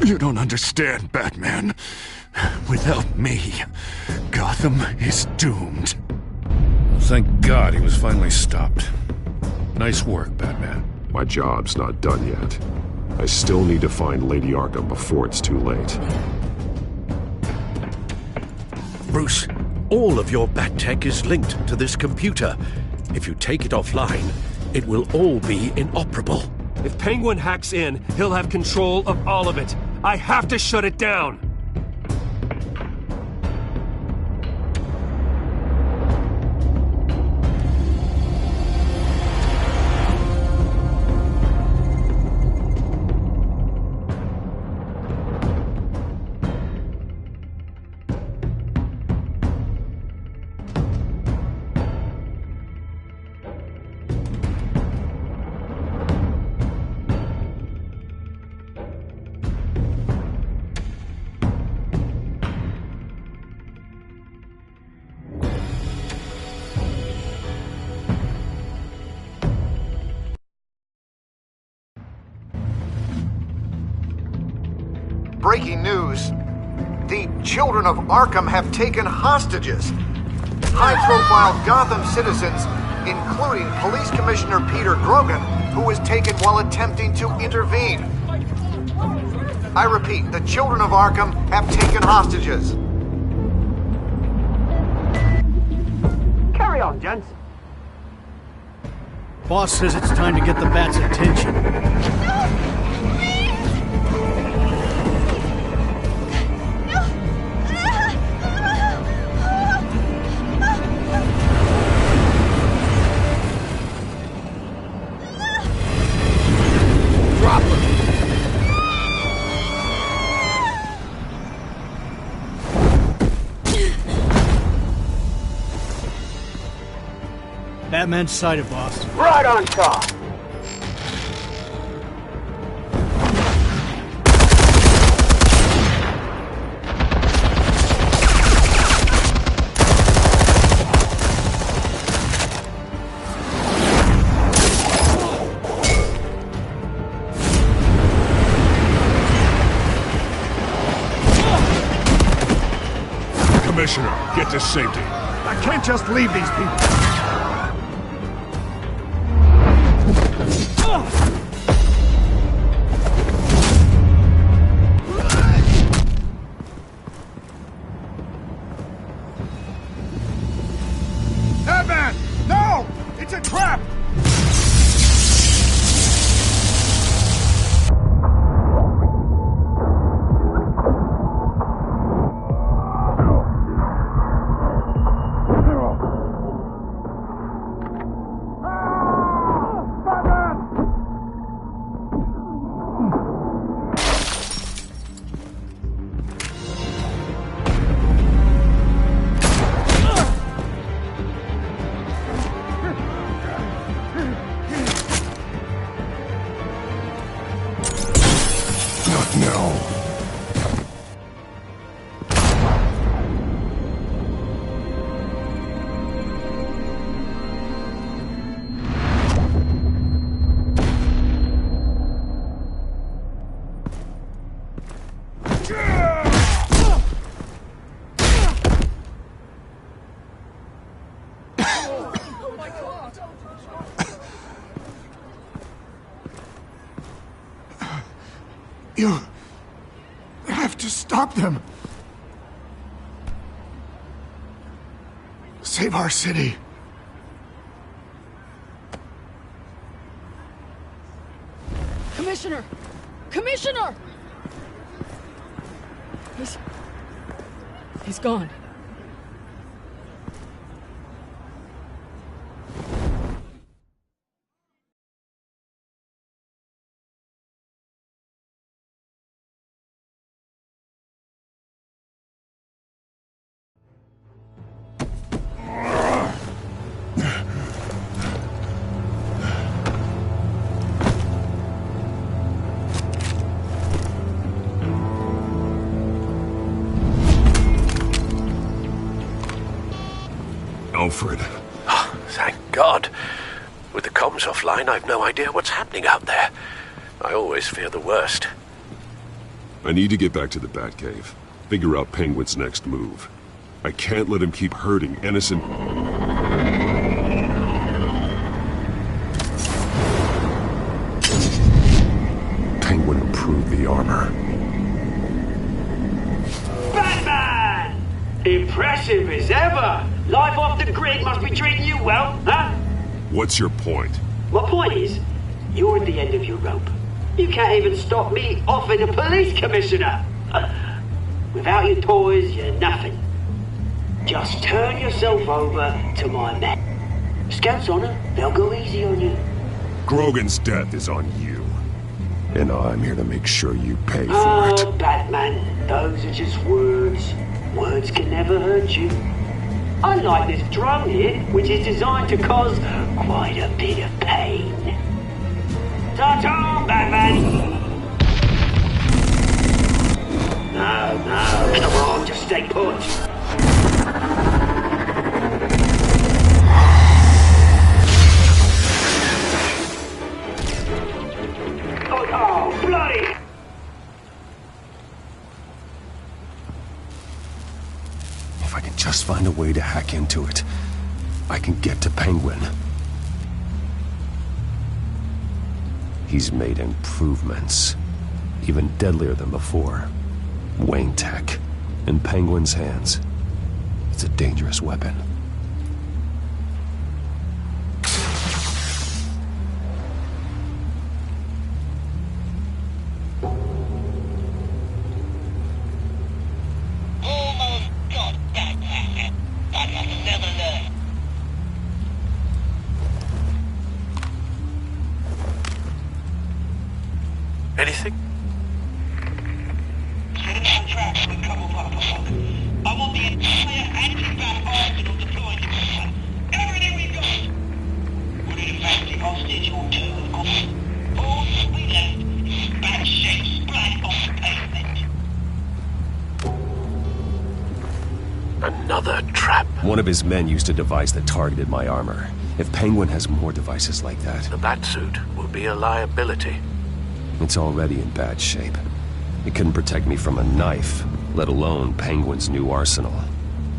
You don't understand, Batman. Without me, Gotham is doomed. Thank God he was finally stopped. Nice work, Batman. My job's not done yet. I still need to find Lady Arkham before it's too late. Bruce, all of your bat tech is linked to this computer. If you take it offline, it will all be inoperable. If Penguin hacks in, he'll have control of all of it. I have to shut it down. Breaking news. The children of Arkham have taken hostages. High-profile Gotham citizens, including Police Commissioner Peter Grogan, who was taken while attempting to intervene. I repeat, the children of Arkham have taken hostages. Carry on, gents. Boss says it's time to get the Bat's attention. Batman's sighted, boss. Right on top. Commissioner, get to safety. I can't just leave these people. Batman! No! It's a trap! Stop them! Save our city. Commissioner! Commissioner! He's gone. Alfred. Oh, thank God. With the comms offline, I've no idea what's happening out there. I always fear the worst. I need to get back to the Batcave. Figure out Penguin's next move. I can't let him keep hurting innocent... Penguin improved the armor. Batman! Impressive as ever! Life off the grid must be treating you well, huh? What's your point? My point is, you're at the end of your rope. You can't even stop me offing a police commissioner. Without your toys, you're nothing. Just turn yourself over to my men. Scouts honor, they'll go easy on you. Grogan's death is on you. And I'm here to make sure you pay for Oh, it. Batman, those are just words. Words can never hurt you. Unlike this drone here, which is designed to cause quite a bit of pain. Ta-ta, Batman! No, come on, just stay put. Oh, bloody! If I can just find a way to hack into it, I can get to Penguin. He's made improvements, even deadlier than before. Wayne Tech, in Penguin's hands. It's a dangerous weapon. Anything? I want the entire anti-bat arsenal deployed in this one. Everything we've got. Would it affect the hostage or two, of course? All we left is bad shape splat on the pavement. Another trap. One of his men used a device that targeted my armor. If Penguin has more devices like that... The Batsuit will be a liability. It's already in bad shape. It couldn't protect me from a knife, let alone Penguin's new arsenal.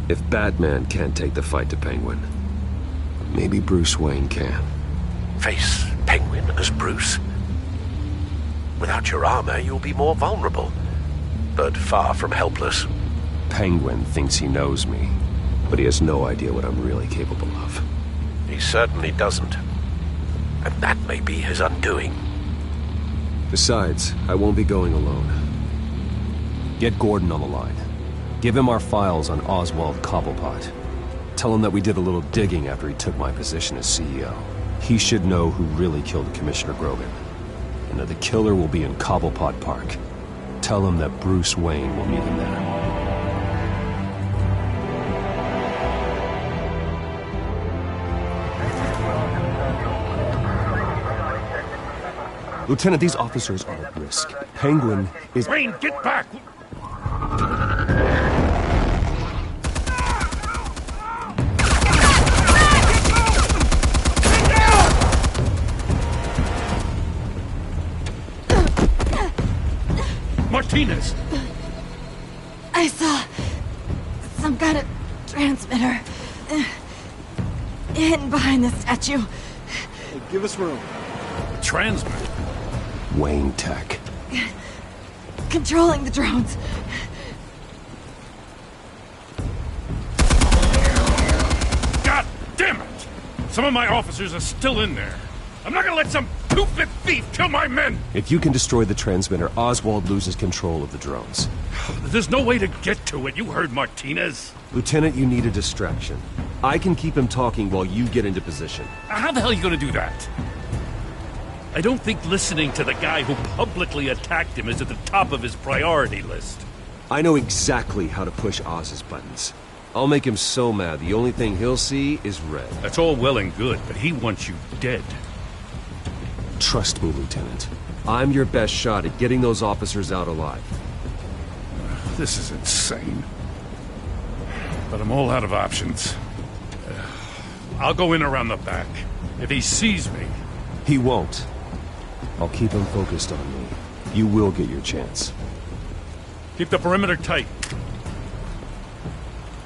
If Batman can't take the fight to Penguin, maybe Bruce Wayne can. Face Penguin as Bruce? Without your armor, you'll be more vulnerable, but far from helpless. Penguin thinks he knows me, but he has no idea what I'm really capable of. He certainly doesn't. And that may be his undoing. Besides, I won't be going alone. Get Gordon on the line. Give him our files on Oswald Cobblepot. Tell him that we did a little digging after he took my position as CEO. He should know who really killed Commissioner Grogan, and that the killer will be in Cobblepot Park. Tell him that Bruce Wayne will meet him there. Lieutenant, these officers are at risk. Penguin is... Wayne, get back! Martinez! I saw some kind of transmitter hidden behind the statue. Hey, give us room. Transmitter? Wayne Tech. Controlling the drones. Damn it! Some of my officers are still in there. I'm not gonna let some two-bit thief kill my men! If you can destroy the transmitter, Oswald loses control of the drones. There's no way to get to it. You heard Martinez. Lieutenant, you need a distraction. I can keep him talking while you get into position. How the hell are you gonna do that? I don't think listening to the guy who publicly attacked him is at the top of his priority list. I know exactly how to push Oz's buttons. I'll make him so mad, the only thing he'll see is red. That's all well and good, but he wants you dead. Trust me, Lieutenant. I'm your best shot at getting those officers out alive. This is insane. But I'm all out of options. I'll go in around the back. If he sees me... He won't. I'll keep him focused on me. You will get your chance. Keep the perimeter tight.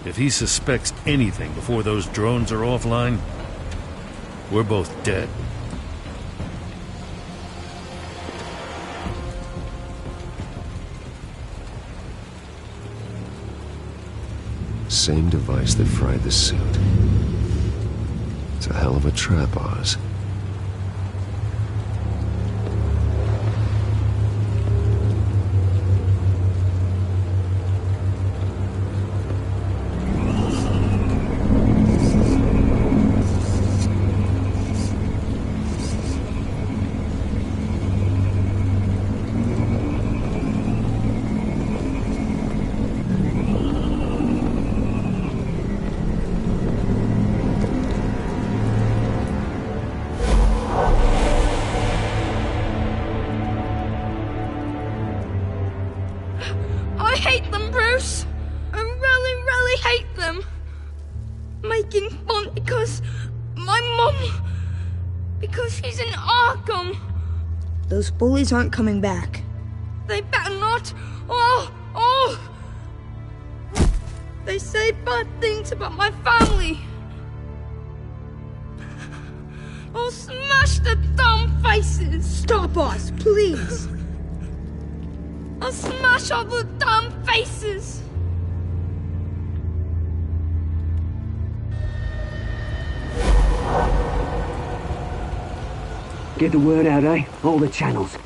If he suspects anything before those drones are offline, we're both dead. Same device that fried the suit. It's a hell of a trap, Oz. Those bullies aren't coming back. They better not! Oh! They say bad things about my family! I'll smash the dumb faces! Stop us, please! I'll smash all the dumb faces! Get the word out, eh? All the channels.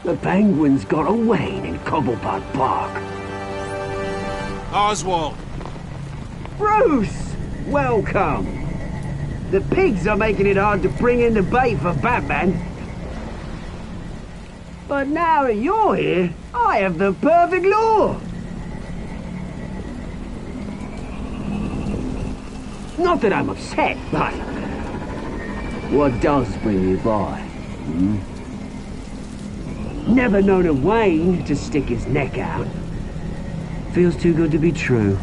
The penguins got a Wayne in Cobblepot Park. Oswald! Bruce! Welcome! The pigs are making it hard to bring in the bait for Batman. But now that you're here, I have the perfect lure! Not that I'm upset, but... what does bring you by? Never known a Wayne to stick his neck out. Feels too good to be true.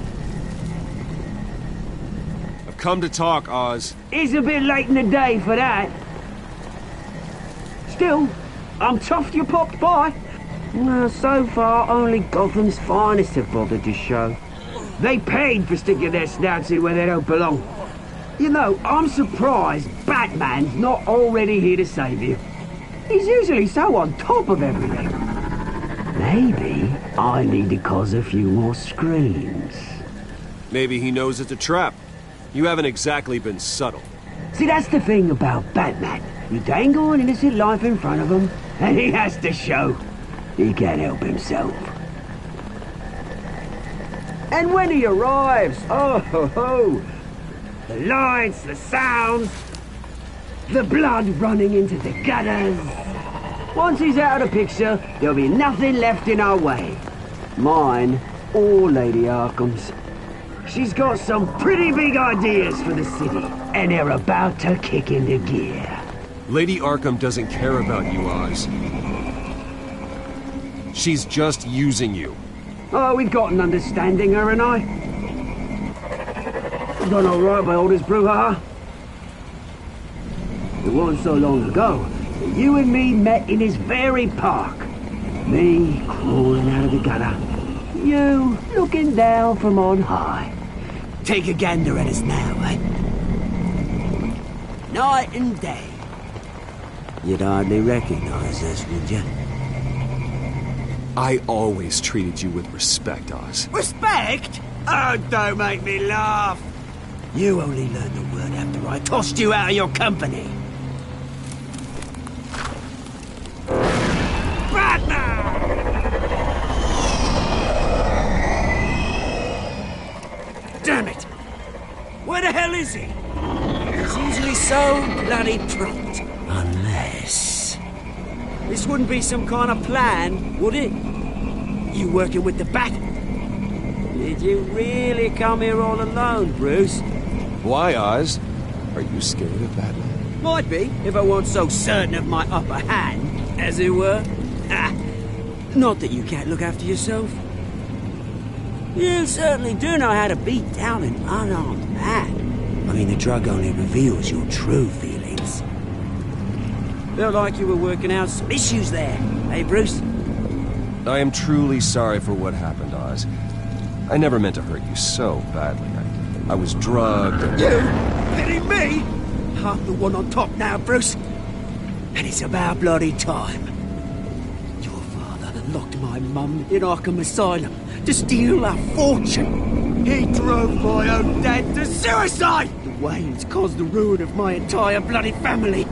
I've come to talk, Oz. It's a bit late in the day for that. Still, I'm chuffed you popped by. Well, so far, only Gotham's finest have bothered to show. They paid for sticking their snouts in where they don't belong. You know, I'm surprised Batman's not already here to save you. He's usually so on top of everything. Maybe I need to cause a few more screams. Maybe he knows it's a trap. You haven't exactly been subtle. See, that's the thing about Batman. You dangle an innocent life in front of him, and he has to show he can't help himself. And when he arrives, oh ho ho! The lights, the sounds, the blood running into the gutters. Once he's out of the picture, there'll be nothing left in our way. Mine or Lady Arkham's. She's got some pretty big ideas for the city, and they're about to kick into gear. Lady Arkham doesn't care about you, Oz. She's just using you. Oh, we've got an understanding, her and I. We've done all right by all this brouhaha. It wasn't so long ago that you and me met in this very park. Me crawling out of the gutter. You looking down from on high. Take a gander at us now, eh? Night and day. You'd hardly recognize us, would you? I always treated you with respect, Oz. Respect? Oh, don't make me laugh. You only learned the word after I tossed you out of your company. Damn it! Where the hell is he? He's usually so bloody prompt. Unless... This wouldn't be some kind of plan, would it? You working with the Bat? Did you really come here all alone, Bruce? Why, Oz? Are you scared of Batman? Might be, if I weren't so certain of my upper hand, as it were. Not that you can't look after yourself. You certainly do know how to beat down an unarmed man. I mean, the drug only reveals your true feelings. Felt like you were working out some issues there, eh, Bruce? I am truly sorry for what happened, Oz. I never meant to hurt you so badly. I was drugged and... You? Pity me? I'm the one on top now, Bruce. And it's about bloody time. Your father locked my mum in Arkham Asylum to steal a fortune. He drove my own dad to suicide! The Waynes caused the ruin of my entire bloody family.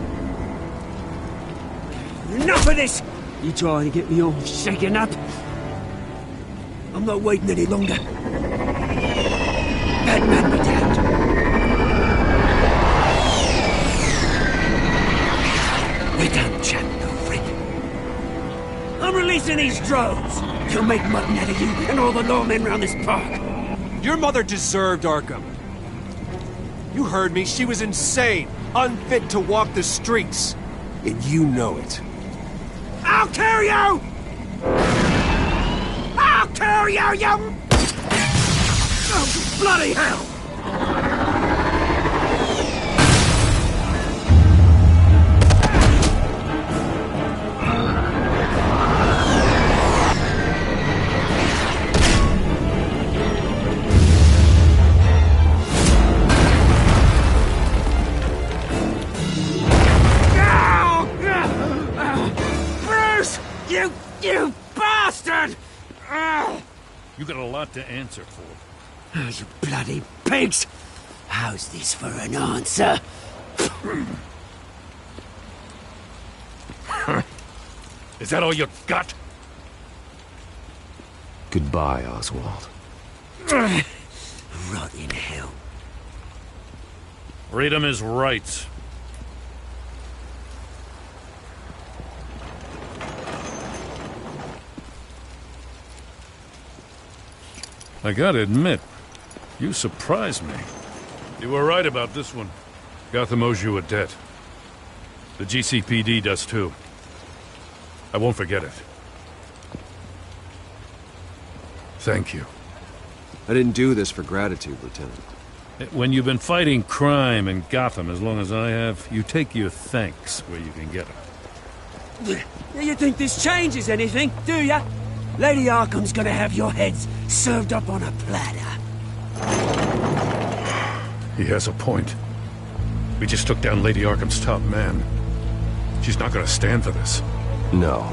Enough of this! You trying to get me all shaken up? I'm not waiting any longer. Batman be damned. We're done chatting, old friend. I'm releasing these drones. You'll make mutton out of you and all the lawmen around this park. Your mother deserved Arkham. You heard me. She was insane, unfit to walk the streets. And you know it. I'll kill you! I'll kill you, you... Oh, bloody hell! You bastard! You got a lot to answer for. Oh, you bloody pigs! How's this for an answer? Is that all you got? Goodbye, Oswald. Rot in hell. Read him his rights. I gotta admit, you surprised me. You were right about this one. Gotham owes you a debt. The GCPD does too. I won't forget it. Thank you. I didn't do this for gratitude, Lieutenant. When you've been fighting crime in Gotham as long as I have, you take your thanks where you can get them. You think this changes anything, do ya? Lady Arkham's gonna have your heads served up on a platter. He has a point. We just took down Lady Arkham's top man. She's not gonna stand for this. No,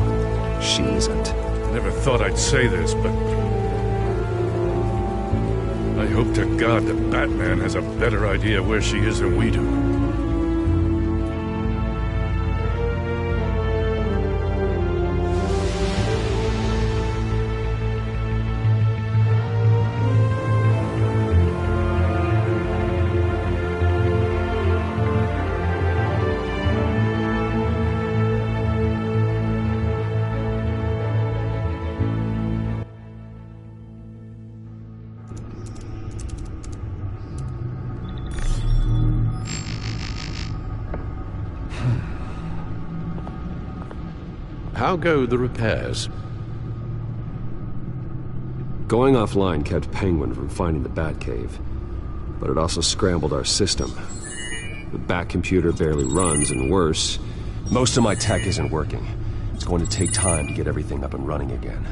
she isn't. I never thought I'd say this, but... I hope to God that Batman has a better idea where she is than we do. How go the repairs? Going offline kept Penguin from finding the Batcave, but it also scrambled our system. The Bat computer barely runs, and worse, most of my tech isn't working. It's going to take time to get everything up and running again.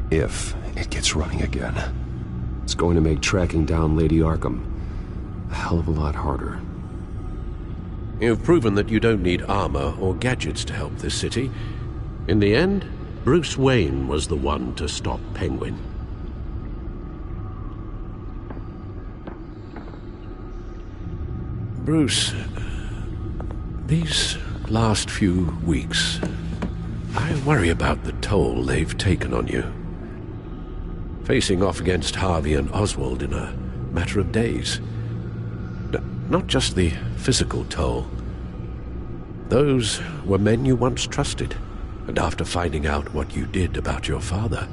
If it gets running again. It's going to make tracking down Lady Arkham a hell of a lot harder. You've proven that you don't need armor or gadgets to help this city. In the end, Bruce Wayne was the one to stop Penguin. Bruce, these last few weeks, I worry about the toll they've taken on you. Facing off against Harvey and Oswald in a matter of days. Not just the physical toll. Those were men you once trusted, and after finding out what you did about your father,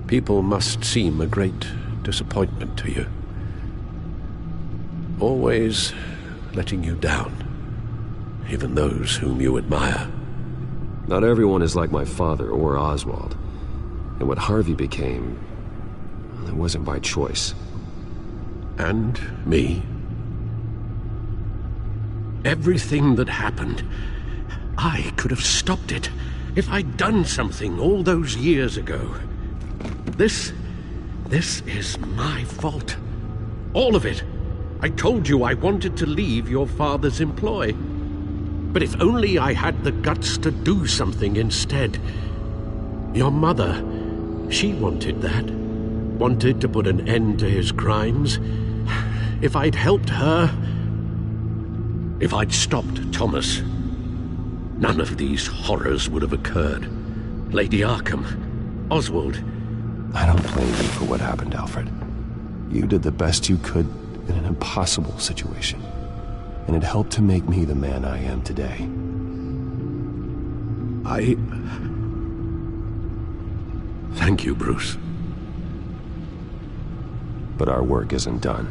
people must seem a great disappointment to you. Always letting you down, even those whom you admire. Not everyone is like my father or Oswald. And what Harvey became, well, it wasn't by choice. And me. Everything that happened, I could have stopped it if I'd done something all those years ago. This is my fault. All of it. I told you I wanted to leave your father's employ. But if only I had the guts to do something instead. Your mother, she wanted that. Wanted to put an end to his crimes. If I'd helped her, if I'd stopped Thomas, none of these horrors would have occurred. Lady Arkham, Oswald. I don't blame you for what happened, Alfred. You did the best you could in an impossible situation, and it helped to make me the man I am today. Thank you, Bruce. But our work isn't done.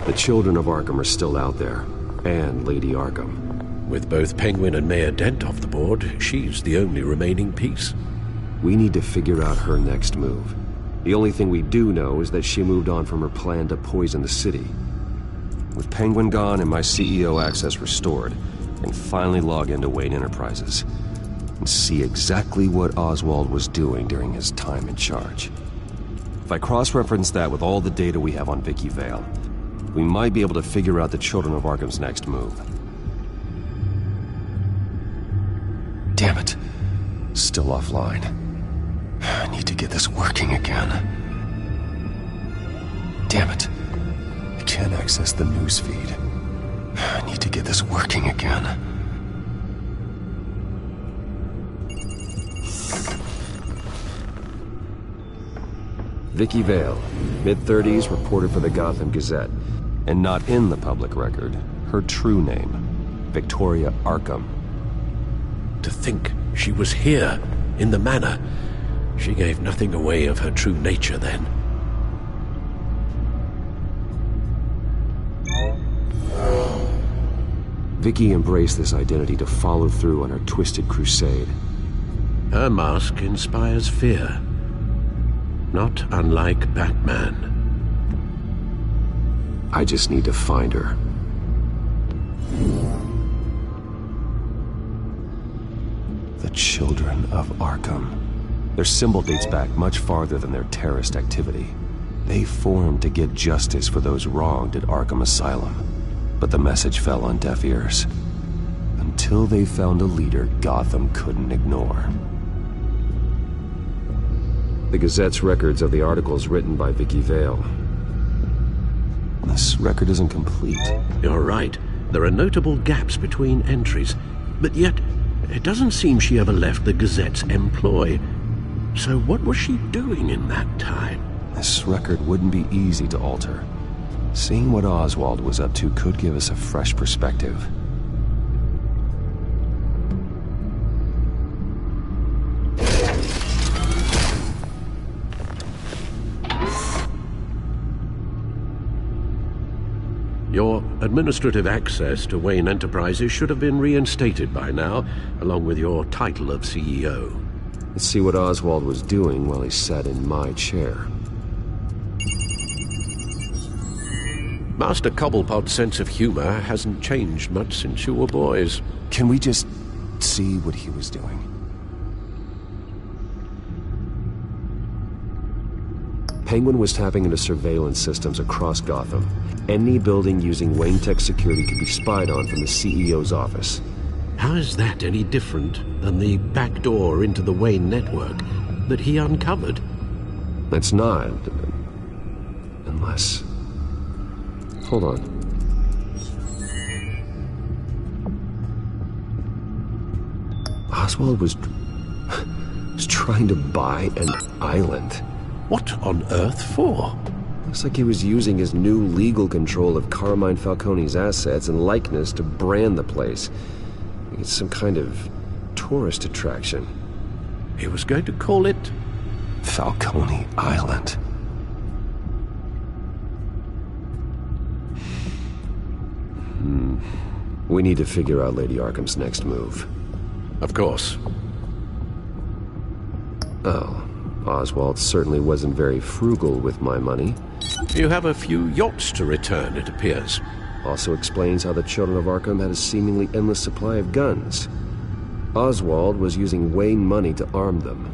The children of Arkham are still out there, and Lady Arkham. With both Penguin and Mayor Dent off the board, she's the only remaining piece. We need to figure out her next move. The only thing we do know is that she moved on from her plan to poison the city. With Penguin gone and my CEO access restored, I can finally log into Wayne Enterprises and see exactly what Oswald was doing during his time in charge. If I cross-reference that with all the data we have on Vicky Vale, we might be able to figure out the Children of Arkham's next move. Damn it. Still offline. I need to get this working again. Damn it. I can't access the news feed. I need to get this working again. Vicky Vale, mid-30s, reported for the Gotham Gazette. And not in the public record, her true name, Victoria Arkham. To think she was here, in the manor. She gave nothing away of her true nature then. Vicky embraced this identity to follow through on her twisted crusade. Her mask inspires fear. Not unlike Batman. I just need to find her. The Children of Arkham. Their symbol dates back much farther than their terrorist activity. They formed to get justice for those wronged at Arkham Asylum. But the message fell on deaf ears. Until they found a leader Gotham couldn't ignore. The Gazette's records of the articles written by Vicky Vale. This record isn't complete. You're right. There are notable gaps between entries. But yet, it doesn't seem she ever left the Gazette's employ. So what was she doing in that time? This record wouldn't be easy to alter. Seeing what Oswald was up to could give us a fresh perspective. Your administrative access to Wayne Enterprises should have been reinstated by now, along with your title of CEO. Let's see what Oswald was doing while he sat in my chair. Master Cobblepot's sense of humor hasn't changed much since you were boys. Can we just see what he was doing? Penguin was tapping into surveillance systems across Gotham. Any building using Wayne Tech security could be spied on from the CEO's office. How is that any different than the back door into the Wayne network that he uncovered? It's not. Unless... Hold on. Oswald was trying to buy an island. What on earth for? Looks like he was using his new legal control of Carmine Falcone's assets and likeness to brand the place. It's some kind of tourist attraction. He was going to call it Falcone Island. We need to figure out Lady Arkham's next move. Of course. Oh, Oswald certainly wasn't very frugal with my money. You have a few yachts to return, it appears. Also explains how the Children of Arkham had a seemingly endless supply of guns. Oswald was using Wayne money to arm them.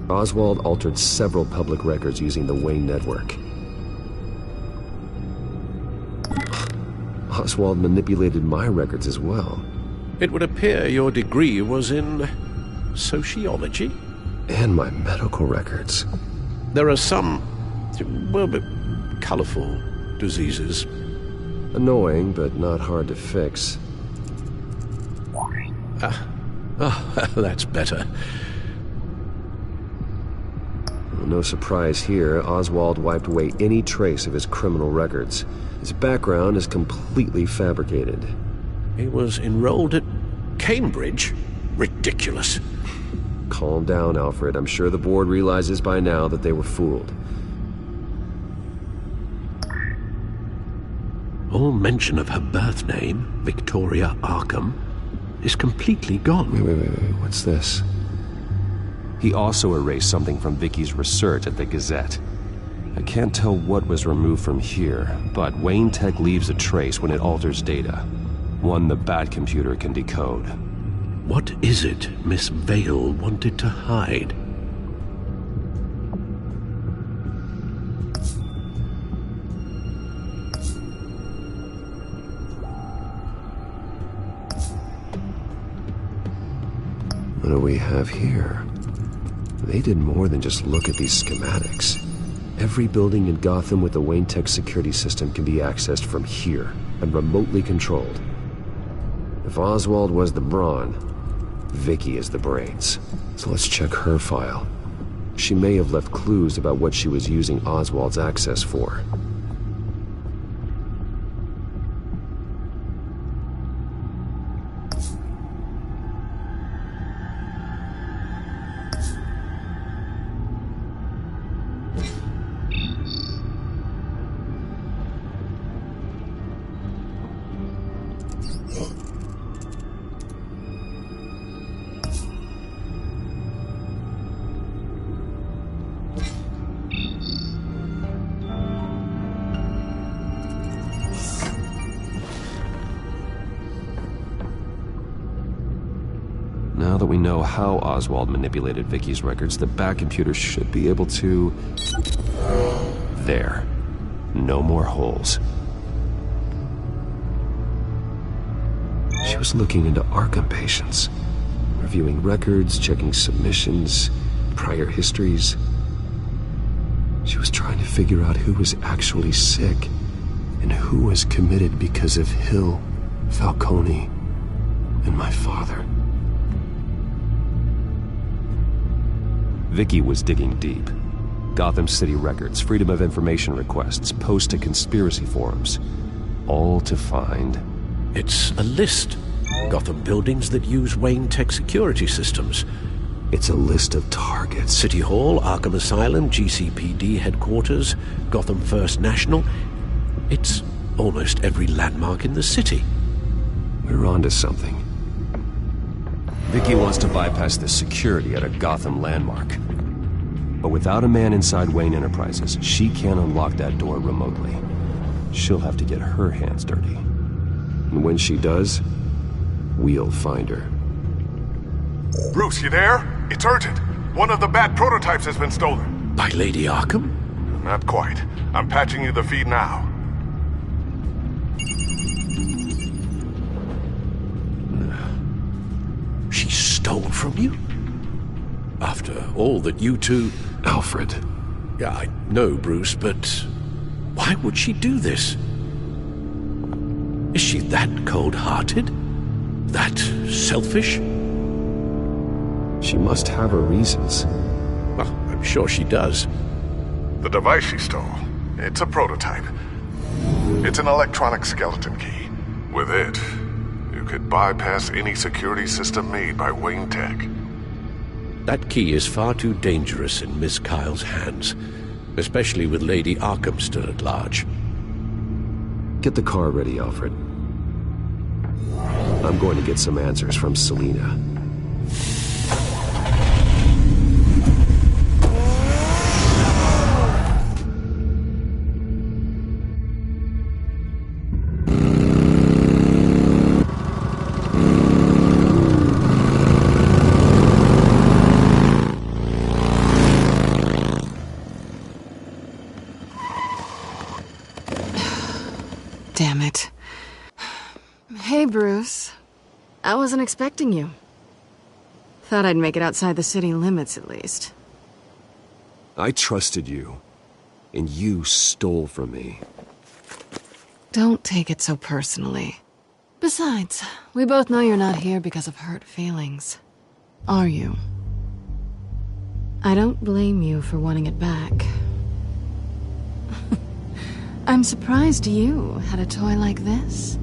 Oswald altered several public records using the Wayne network. Oswald manipulated my records as well. It would appear your degree was in sociology? And my medical records. There are some, well, colorful diseases. Annoying, but not hard to fix. That's better. No surprise here, Oswald wiped away any trace of his criminal records. His background is completely fabricated. He was enrolled at Cambridge? Ridiculous. Calm down, Alfred. I'm sure the board realizes by now that they were fooled. All mention of her birth name, Victoria Arkham, is completely gone. Wait. What's this? He also erased something from Vicky's research at the Gazette. I can't tell what was removed from here, but Wayne Tech leaves a trace when it alters data. One the Bat computer can decode. What is it Miss Vale wanted to hide? What do we have here? They did more than just look at these schematics. Every building in Gotham with the Wayne Tech security system can be accessed from here and remotely controlled. If Oswald was the brawn, Vicky is the brains. So let's check her file. She may have left clues about what she was using Oswald's access for. Now that we know how Oswald manipulated Vicky's records, the Bat computer should be able to... There. No more holes. She was looking into Arkham patients, reviewing records, checking submissions, prior histories. She was trying to figure out who was actually sick and who was committed because of Hill, Falcone, and my father. Vicky was digging deep. Gotham City records, Freedom of Information requests, posts to conspiracy forums. All to find... It's a list. Gotham buildings that use Wayne Tech security systems. It's a list of targets. City Hall, Arkham Asylum, GCPD headquarters, Gotham First National. It's almost every landmark in the city. We're onto something. Vicky wants to bypass the security at a Gotham landmark. But without a man inside Wayne Enterprises, she can't unlock that door remotely. She'll have to get her hands dirty. And when she does, we'll find her. Bruce, you there? It's urgent. One of the Bat prototypes has been stolen. By Lady Arkham? Not quite. I'm patching you the feed now. She stole from you? After all that you two... Alfred. Yeah, I know, Bruce, but Why would she do this? Is she that cold-hearted? That selfish? She must have her reasons. Well, I'm sure she does. The device she stole, it's a prototype. It's an electronic skeleton key. With it, you could bypass any security system made by Wayne Tech. That key is far too dangerous in Miss Kyle's hands, especially with Lady Arkham still at large. Get the car ready, Alfred. I'm going to get some answers from Selina. Damn it. Hey, Bruce. I wasn't expecting you. Thought I'd make it outside the city limits, at least. I trusted you, and you stole from me. Don't take it so personally. Besides, we both know you're not here because of hurt feelings. Are you? I don't blame you for wanting it back. I'm surprised you had a toy like this.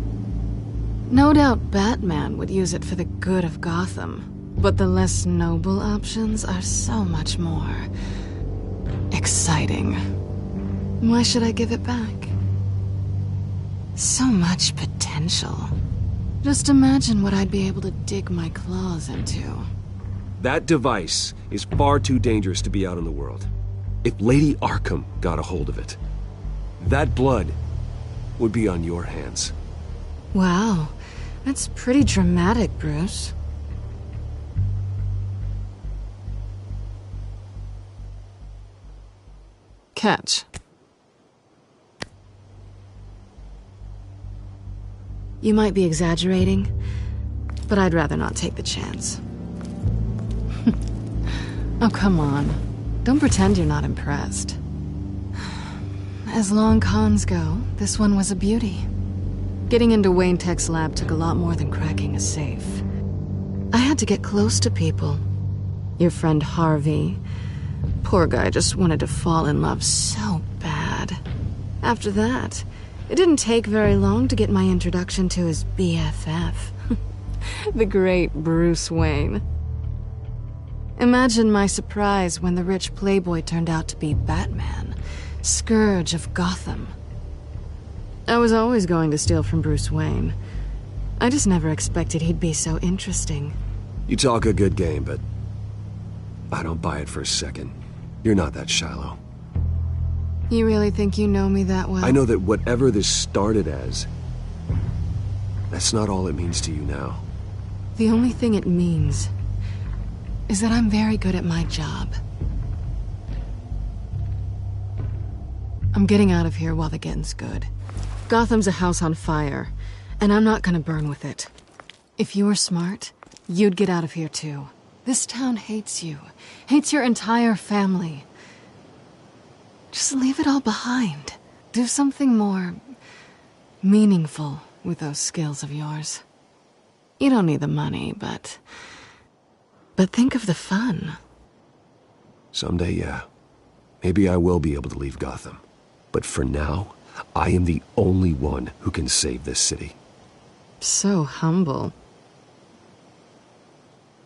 No doubt Batman would use it for the good of Gotham, but the less noble options are so much more exciting. Why should I give it back? So much potential. Just imagine what I'd be able to dig my claws into. That device is far too dangerous to be out in the world. If Lady Arkham got a hold of it, that blood would be on your hands. Wow, that's pretty dramatic, Bruce. Catch. You might be exaggerating, but I'd rather not take the chance. Oh, come on. Don't pretend you're not impressed. As long cons go, this one was a beauty. Getting into Wayne Tech's lab took a lot more than cracking a safe. I had to get close to people. Your friend Harvey. Poor guy just wanted to fall in love so bad. After that, it didn't take very long to get my introduction to his BFF. The great Bruce Wayne. Imagine my surprise when the rich playboy turned out to be Batman, Scourge of Gotham. I was always going to steal from Bruce Wayne. I just never expected he'd be so interesting. You talk a good game, but I don't buy it for a second. You're not that shallow. You really think you know me that well? I know that whatever this started as, that's not all it means to you now. The only thing it means is that I'm very good at my job. I'm getting out of here while the getting's good. Gotham's a house on fire, and I'm not gonna burn with it. If you were smart, you'd get out of here too. This town hates you, hates your entire family. Just leave it all behind. Do something more meaningful with those skills of yours. You don't need the money, but think of the fun. Someday, yeah. Maybe I will be able to leave Gotham. But for now, I am the only one who can save this city. So humble.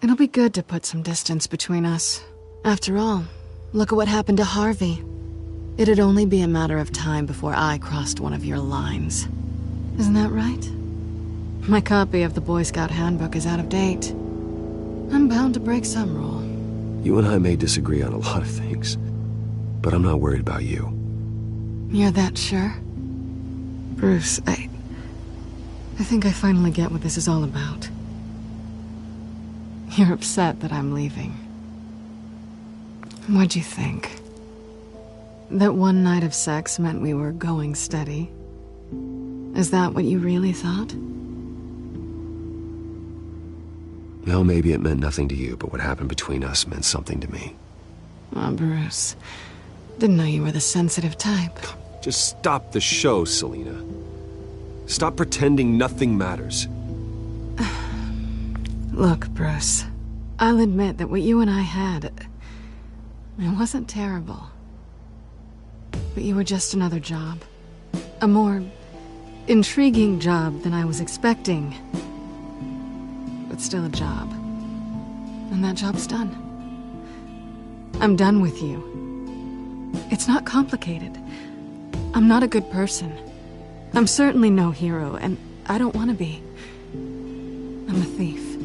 It'll be good to put some distance between us. After all, look at what happened to Harvey. It'd only be a matter of time before I crossed one of your lines. Isn't that right? My copy of the Boy Scout Handbook is out of date. I'm bound to break some rule. You and I may disagree on a lot of things, but I'm not worried about you. You're that sure? Bruce, I think I finally get what this is all about. You're upset that I'm leaving. What'd you think? That one night of sex meant we were going steady? Is that what you really thought? Well, maybe it meant nothing to you, but what happened between us meant something to me. Oh, Bruce. Didn't know you were the sensitive type. Just stop the show, Selina. Stop pretending nothing matters. Look, Bruce, I'll admit that what you and I had, it wasn't terrible. But you were just another job. A more intriguing job than I was expecting. But still a job. And that job's done. I'm done with you. It's not complicated. I'm not a good person. I'm certainly no hero, and I don't want to be. I'm a thief.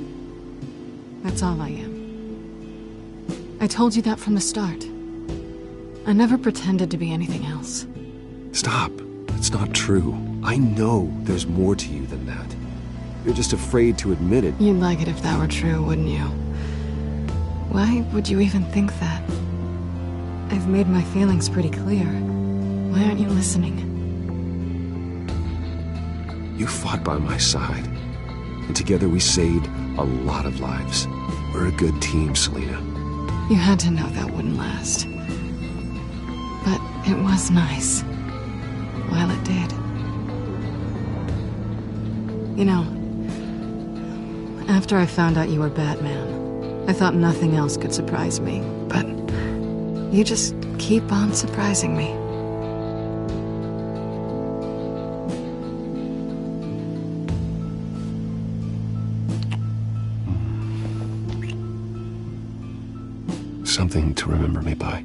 That's all I am. I told you that from the start. I never pretended to be anything else. Stop. It's not true. I know there's more to you than that. You're just afraid to admit it. You'd like it if that were true, wouldn't you? Why would you even think that? I've made my feelings pretty clear. Why aren't you listening? You fought by my side, and together we saved a lot of lives. We're a good team, Selina. You had to know that wouldn't last. But it was nice. While it did. You know, after I found out you were Batman, I thought nothing else could surprise me, but you just keep on surprising me. Something to remember me by.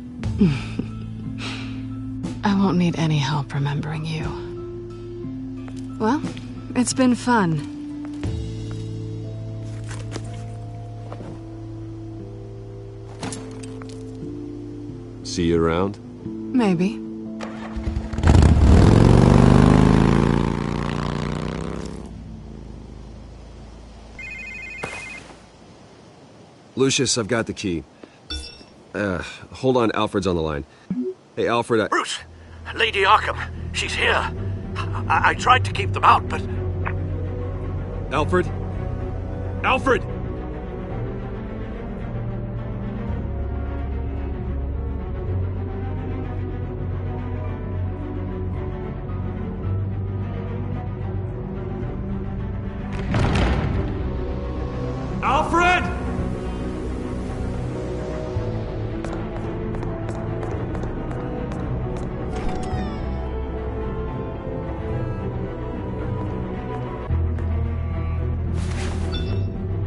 I won't need any help remembering you. Well, it's been fun. See you around? Maybe. Lucius, I've got the key. Hold on, Alfred's on the line. Hey, Alfred, Bruce! Lady Arkham, she's here. I tried to keep them out, but... Alfred? Alfred! Alfred!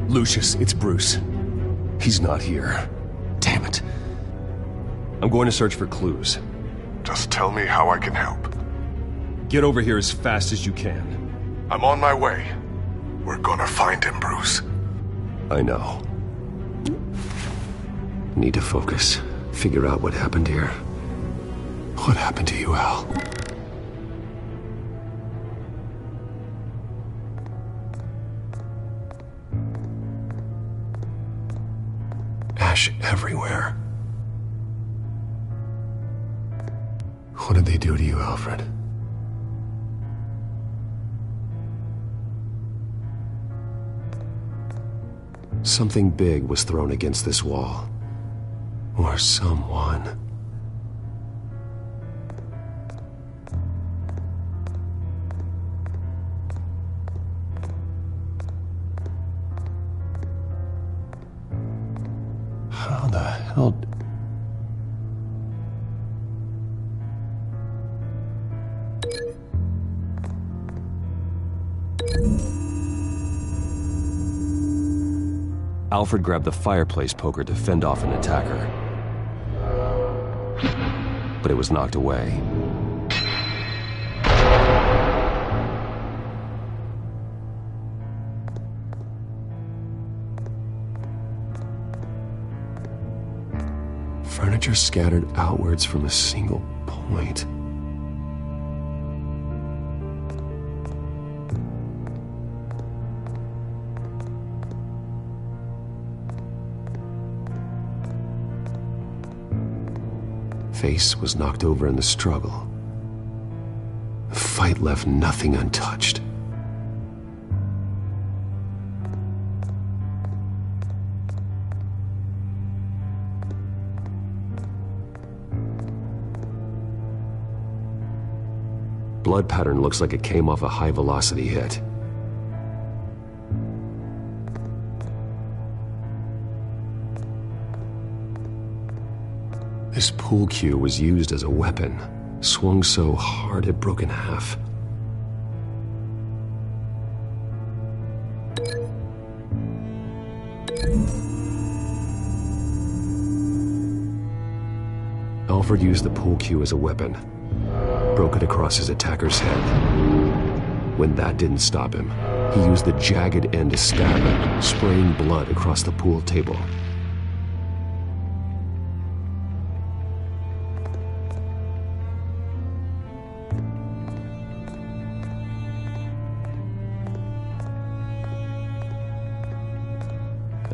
Lucius, it's Bruce. He's not here. Damn it. I'm going to search for clues. Just tell me how I can help. Get over here as fast as you can. I'm on my way. We're gonna find him, Bruce. I know. Need to focus. Figure out what happened here. What happened to you, Al? Ash everywhere. What did they do to you, Alfred? Something big was thrown against this wall. Or someone. How the hell... Alfred grabbed the fireplace poker to fend off an attacker. But it was knocked away. Furniture scattered outwards from a single point. Face was knocked over in the struggle. The fight left nothing untouched. blood pattern looks like it came off a high-velocity hit. This pool cue was used as a weapon, swung so hard it broke in half. Alfred used the pool cue as a weapon, broke it across his attacker's head. When that didn't stop him, he used the jagged end to stab him, spraying blood across the pool table.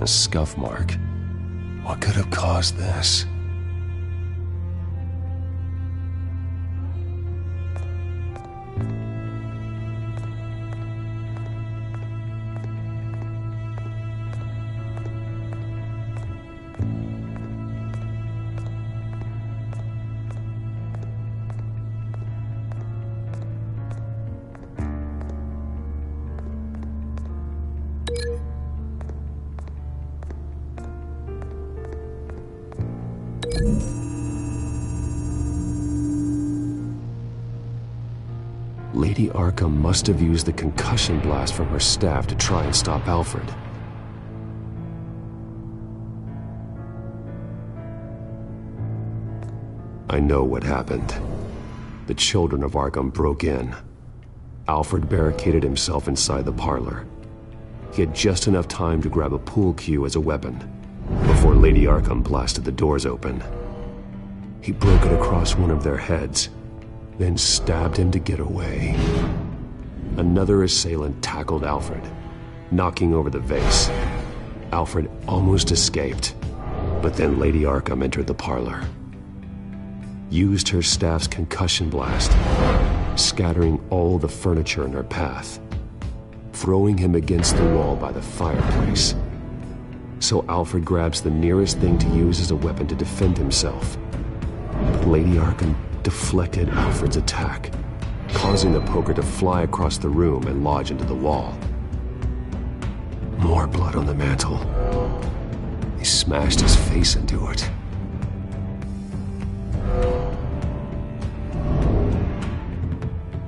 A scuff mark. What could have caused this? Lady Arkham must have used the concussion blast from her staff to try and stop Alfred. I know what happened. The children of Arkham broke in. Alfred barricaded himself inside the parlor. He had just enough time to grab a pool cue as a weapon before Lady Arkham blasted the doors open. He broke it across one of their heads, then stabbed him to get away. Another assailant tackled Alfred, knocking over the vase. Alfred almost escaped, but then Lady Arkham entered the parlor, used her staff's concussion blast, scattering all the furniture in her path, throwing him against the wall by the fireplace. So Alfred grabs the nearest thing to use as a weapon to defend himself. But Lady Arkham deflected Alfred's attack, causing the poker to fly across the room and lodge into the wall. More blood on the mantel. He smashed his face into it.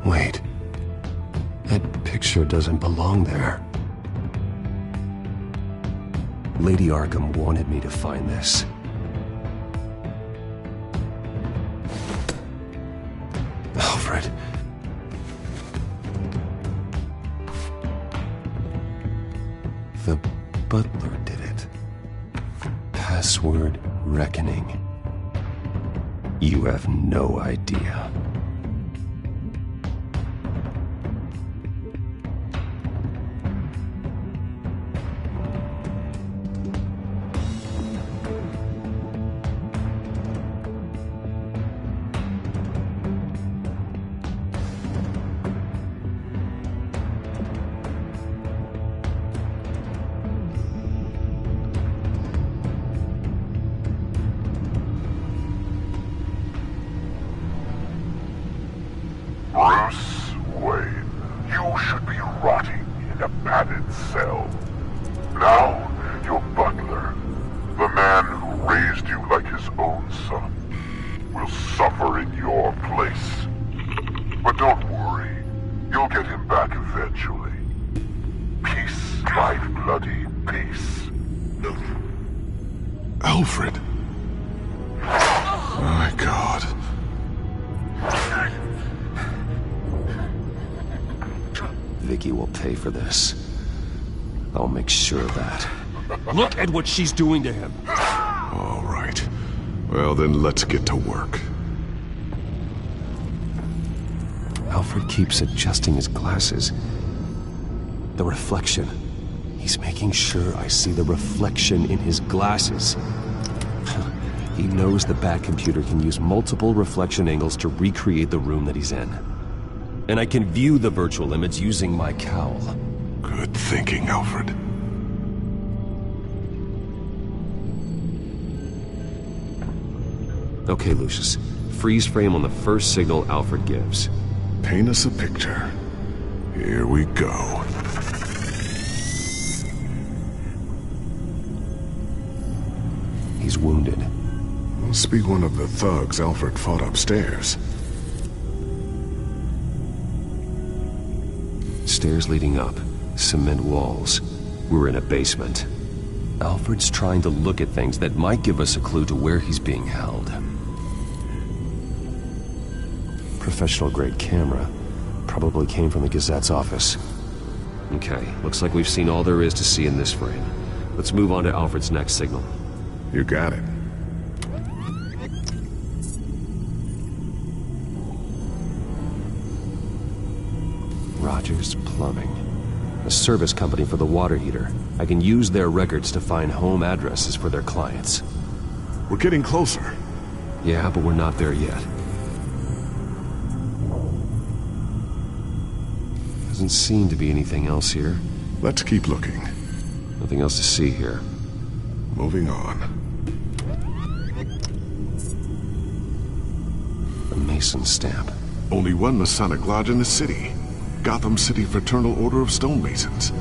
Wait. That picture doesn't belong there. Lady Arkham wanted me to find this. Alfred. The butler did it. Password reckoning. You have no idea. Bruce Wayne, you should be rotting in a padded cell. Now, your butler, the man who raised you like his own son, will suffer in your place. But don't worry, you'll get him back eventually. Peace, my bloody peace. Alfred. My God. Vicky will pay for this. I'll make sure of that. Look at what she's doing to him. All right. Well, then let's get to work. Alfred keeps adjusting his glasses. The reflection. He's making sure I see the reflection in his glasses. He knows the Batcomputer can use multiple reflection angles to recreate the room that he's in. And I can view the virtual image using my cowl. Good thinking, Alfred. Okay, Lucius. Freeze frame on the first signal Alfred gives. Paint us a picture. Here we go. He's wounded. Must be one of the thugs Alfred fought upstairs. Stairs leading up. Cement walls. We're in a basement. Alfred's trying to look at things that might give us a clue to where he's being held. Professional-grade camera. Probably came from the Gazette's office. Okay, looks like we've seen all there is to see in this frame. Let's move on to Alfred's next signal. You got it. Rogers Plumbing. A service company for the water heater. I can use their records to find home addresses for their clients. We're getting closer. Yeah, but we're not there yet. Doesn't seem to be anything else here. Let's keep looking. Nothing else to see here. Moving on. A Mason stamp. Only one Masonic lodge in the city. Gotham City Fraternal Order of Stonemasons.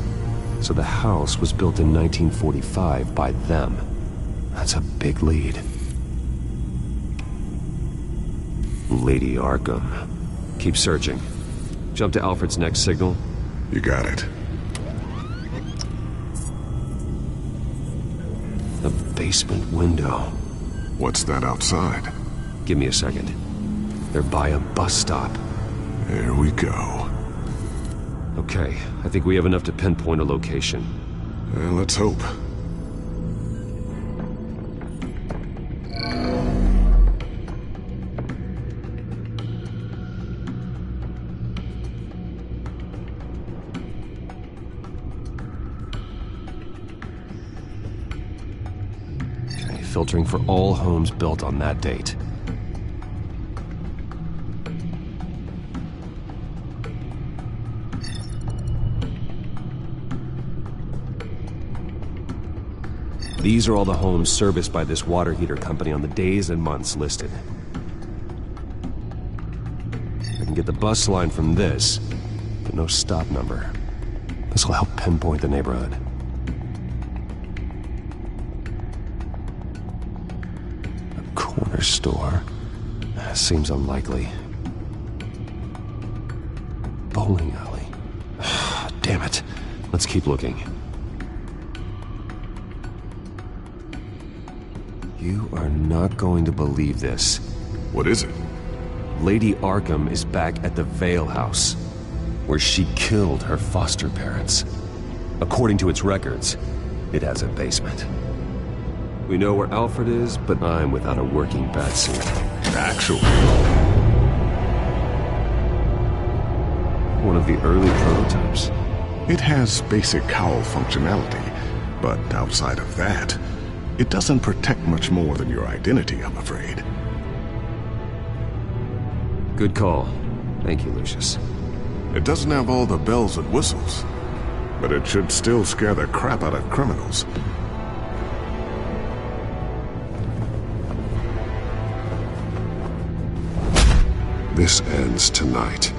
So the house was built in 1945 by them. That's a big lead. Lady Arkham. Keep searching. Jump to Alfred's next signal. You got it. The basement window. What's that outside? Give me a second. They're by a bus stop. There we go. Okay, I think we have enough to pinpoint a location. Let's hope. Okay, filtering for all homes built on that date. These are all the homes serviced by this water heater company on the days and months listed. I can get the bus line from this, but no stop number. This will help pinpoint the neighborhood. A corner store? Seems unlikely. Bowling alley. Damn it. Let's keep looking. You are not going to believe this. What is it? Lady Arkham is back at the Vale House, where she killed her foster parents. According to its records, it has a basement. We know where Alfred is, but I'm without a working batsuit. Actually. One of the early prototypes. It has basic cowl functionality, but outside of that, it doesn't protect much more than your identity, I'm afraid. Good call. Thank you, Lucius. It doesn't have all the bells and whistles, but it should still scare the crap out of criminals. This ends tonight.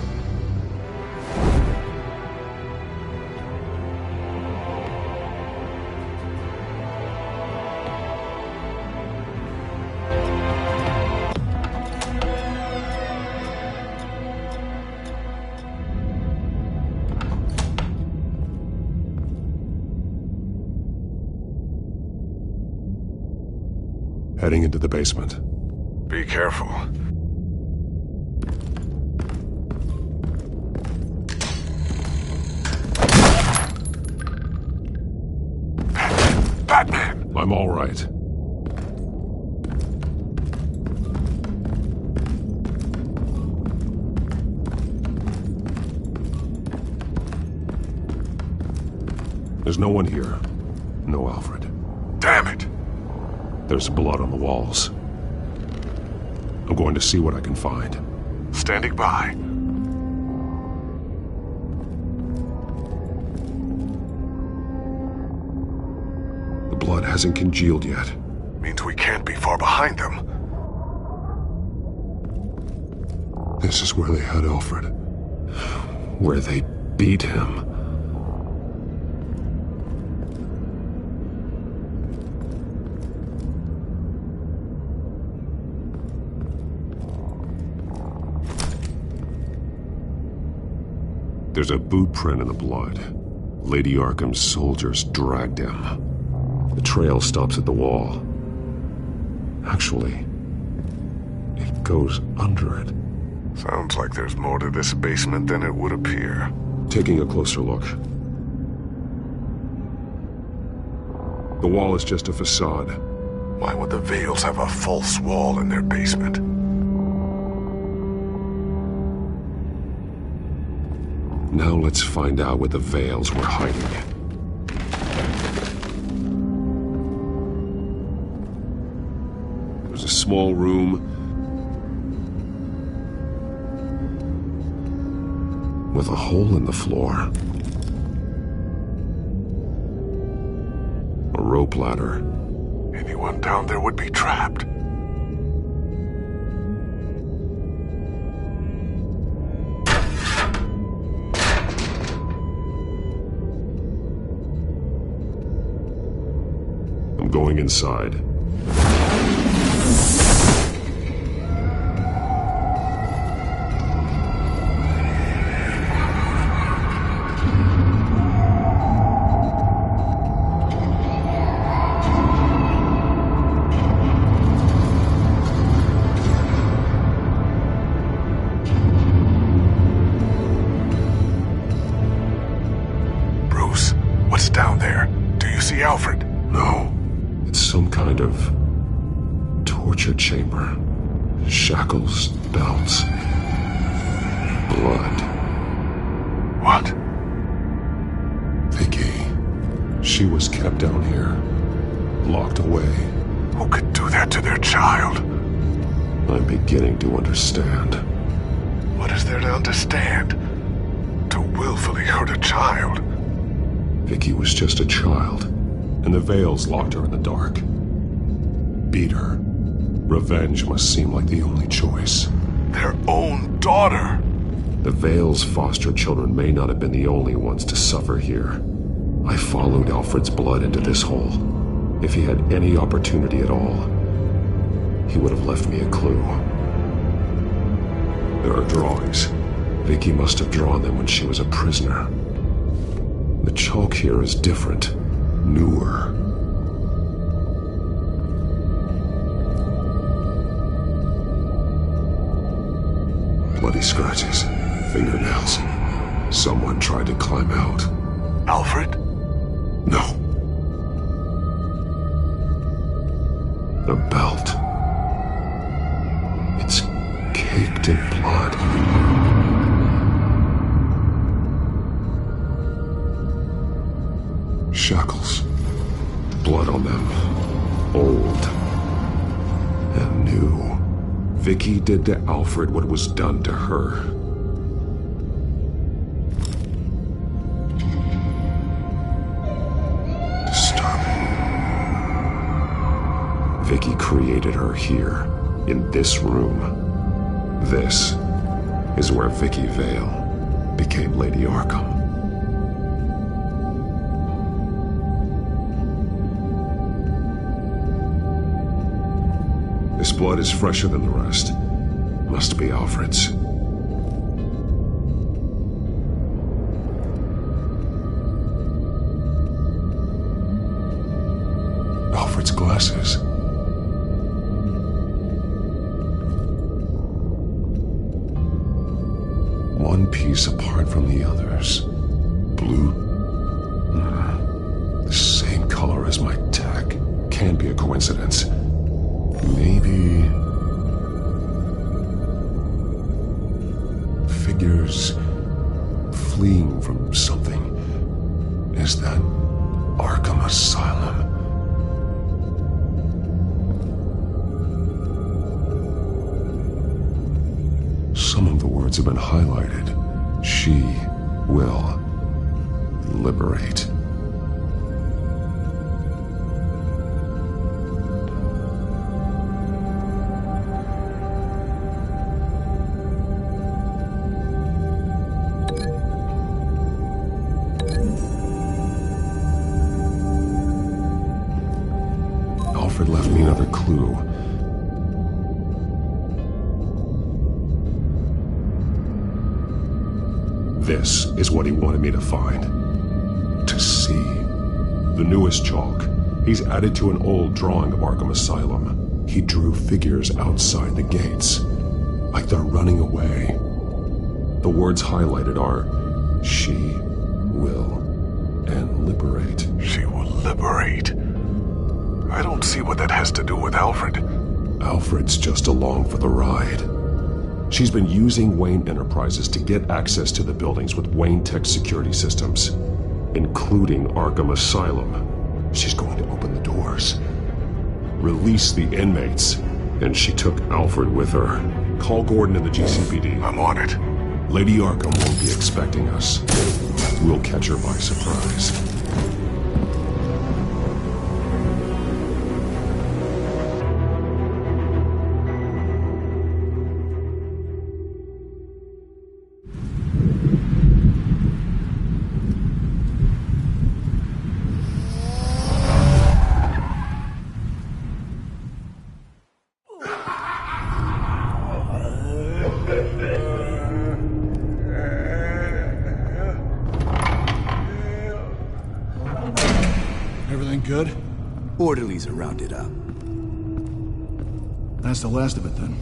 Heading into the basement. Be careful. Batman! I'm all right. There's no one here. No Alfred. Damn it! There's blood on the walls. I'm going to see what I can find. Standing by. The blood hasn't congealed yet. Means we can't be far behind them. This is where they had Alfred. Where they beat him. There's a boot print in the blood. Lady Arkham's soldiers dragged him. The trail stops at the wall. Actually, it goes under it. Sounds like there's more to this basement than it would appear. Taking a closer look. The wall is just a facade. Why would the Veils have a false wall in their basement? Now let's find out what the Veils were hiding. There's a small room with a hole in the floor. A rope ladder. Anyone down there would be trapped. I'm going inside. Bruce, what's down there? Do you see Alfred? No. It's some kind of torture chamber. Shackles, belts, blood. What? Vicky. She was kept down here, locked away. Who could do that to their child? I'm beginning to understand. What is there to understand? To willfully hurt a child? Vicky was just a child, and the Veils locked her in the dark. Beat her. Revenge must seem like the only choice. Their own daughter! The Veils' foster children may not have been the only ones to suffer here. I followed Alfred's blood into this hole. If he had any opportunity at all, he would have left me a clue. There are drawings. Vicky must have drawn them when she was a prisoner. The chalk here is different, newer. Bloody scratches, fingernails. Someone tried to climb out. Alfred? No. A belt. It's caked in blood. Shackles. Blood on them. Old. And new. Vicky did to Alfred what was done to her. Disturbing. Vicky created her here, in this room. This is where Vicky Vale became Lady Arkham. This blood is fresher than the rest. Must be Alfred's. Alfred's glasses. One piece apart from the others. Blue. The same color as my tech. Can't be a coincidence. Maybe... figures fleeing from something. Is that Arkham Asylum? Some of the words have been highlighted. She will liberate. This is what he wanted me to find. To see. The newest chalk. He's added to an old drawing of Arkham Asylum. He drew figures outside the gates. Like they're running away. The words highlighted are, she will, and liberate. She will liberate? I don't see what that has to do with Alfred. Alfred's just along for the ride. She's been using Wayne Enterprises to get access to the buildings with Wayne Tech security systems, including Arkham Asylum. She's going to open the doors, release the inmates, and she took Alfred with her. Call Gordon and the GCPD. I'm on it. Lady Arkham won't be expecting us. We'll catch her by surprise. Everything good? Orderlies are rounded up. That's the last of it, then.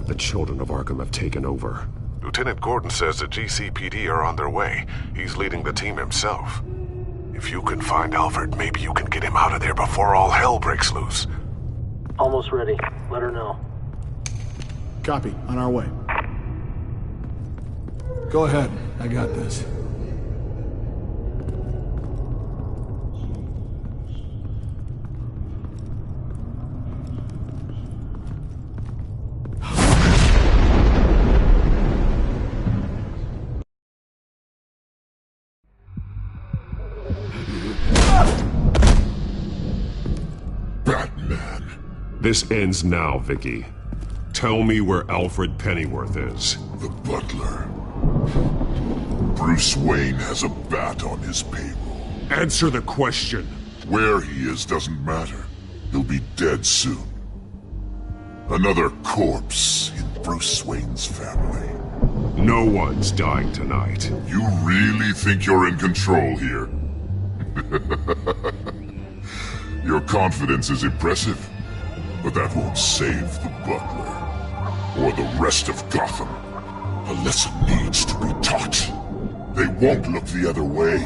The children of Arkham have taken over. Lieutenant Gordon says the GCPD are on their way. He's leading the team himself. If you can find Alfred, maybe you can get him out of there before all hell breaks loose. Almost ready. Let her know. Copy. On our way. Go ahead. I got this. This ends now, Vicky. Tell me where Alfred Pennyworth is. The butler. Bruce Wayne has a bat on his payroll. Answer the question. Where he is doesn't matter. He'll be dead soon. Another corpse in Bruce Wayne's family. No one's dying tonight. You really think you're in control here? Your confidence is impressive. But that won't save the butler, or the rest of Gotham. A lesson needs to be taught. They won't look the other way.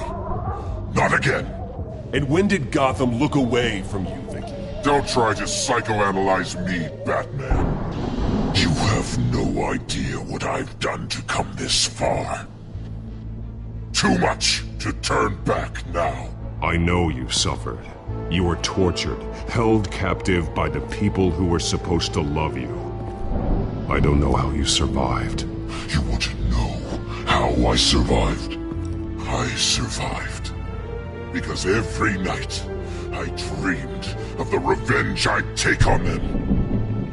Not again. And when did Gotham look away from you, Vicky? Don't try to psychoanalyze me, Batman. You have no idea what I've done to come this far. Too much to turn back now. I know you suffered. You were tortured, held captive by the people who were supposed to love you. I don't know how you survived. You want to know how I survived? I survived because every night I dreamed of the revenge I'd take on them.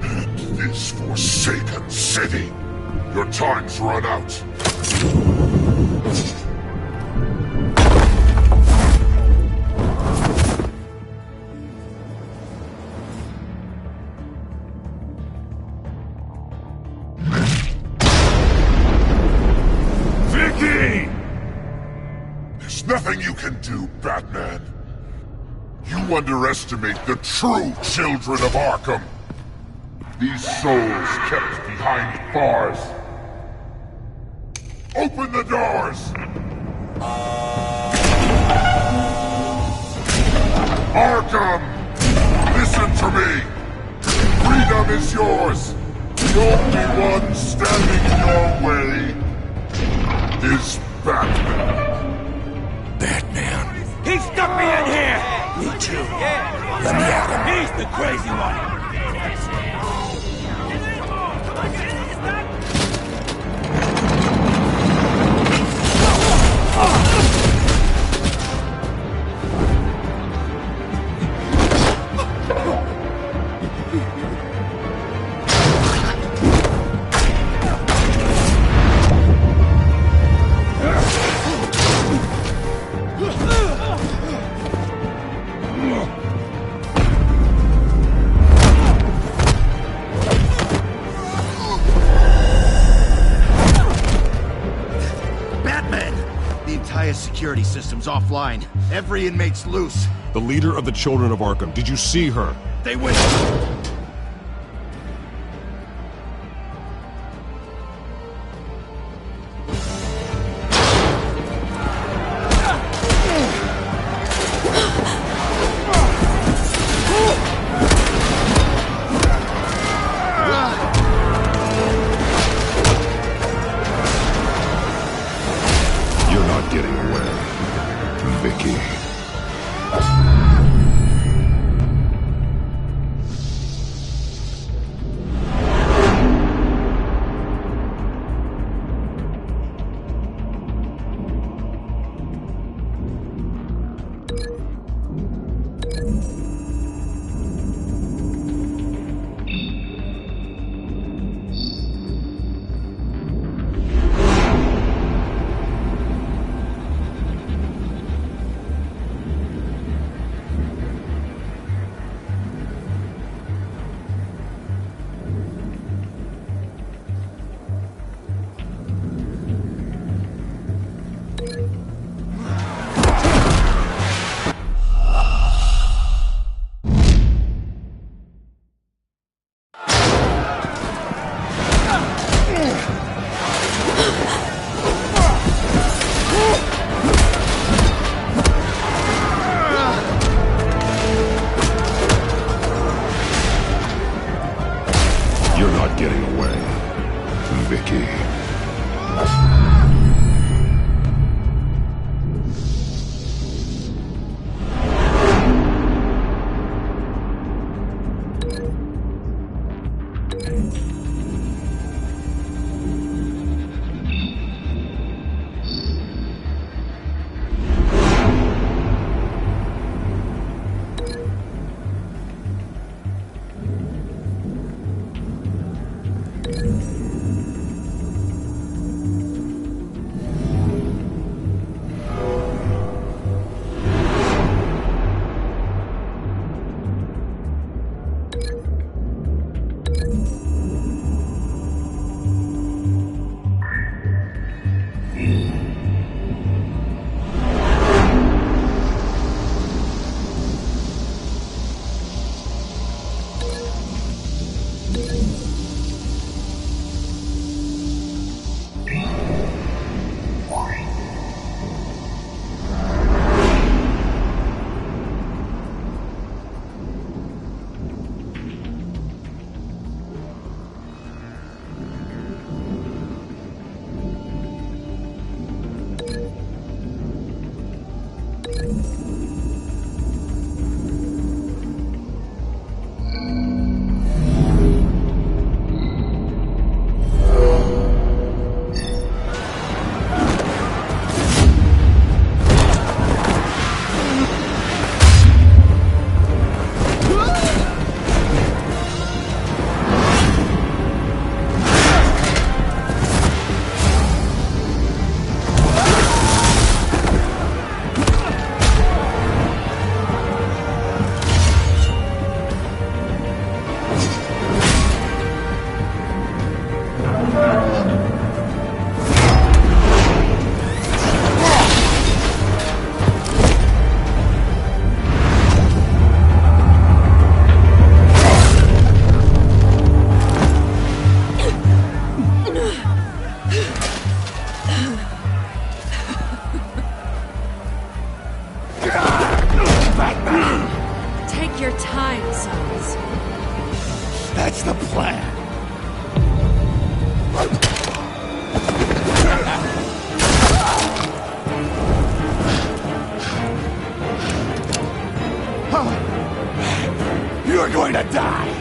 And this forsaken city. Your time's run out. Nothing you can do, Batman. You underestimate the true children of Arkham. These souls kept behind bars. Open the doors! Arkham! Listen to me! Freedom is yours! The only one standing in your way is Batman. Batman. He stuck me in here! Me too. Let me at him. He's the crazy one. security system's offline. Every inmate's loose. The leader of the Children of Arkham, did you see her? They went... That's the plan. You're going to die.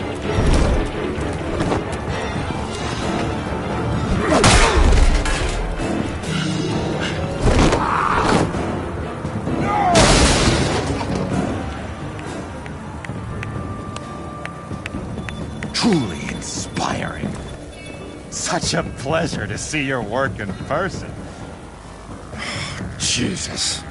Truly inspiring. Such a pleasure to see your work in person. Jesus.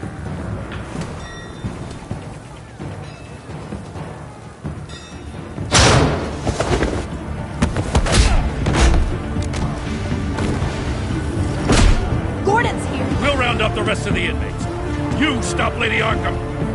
We'll round up the rest of the inmates. You stop Lady Arkham!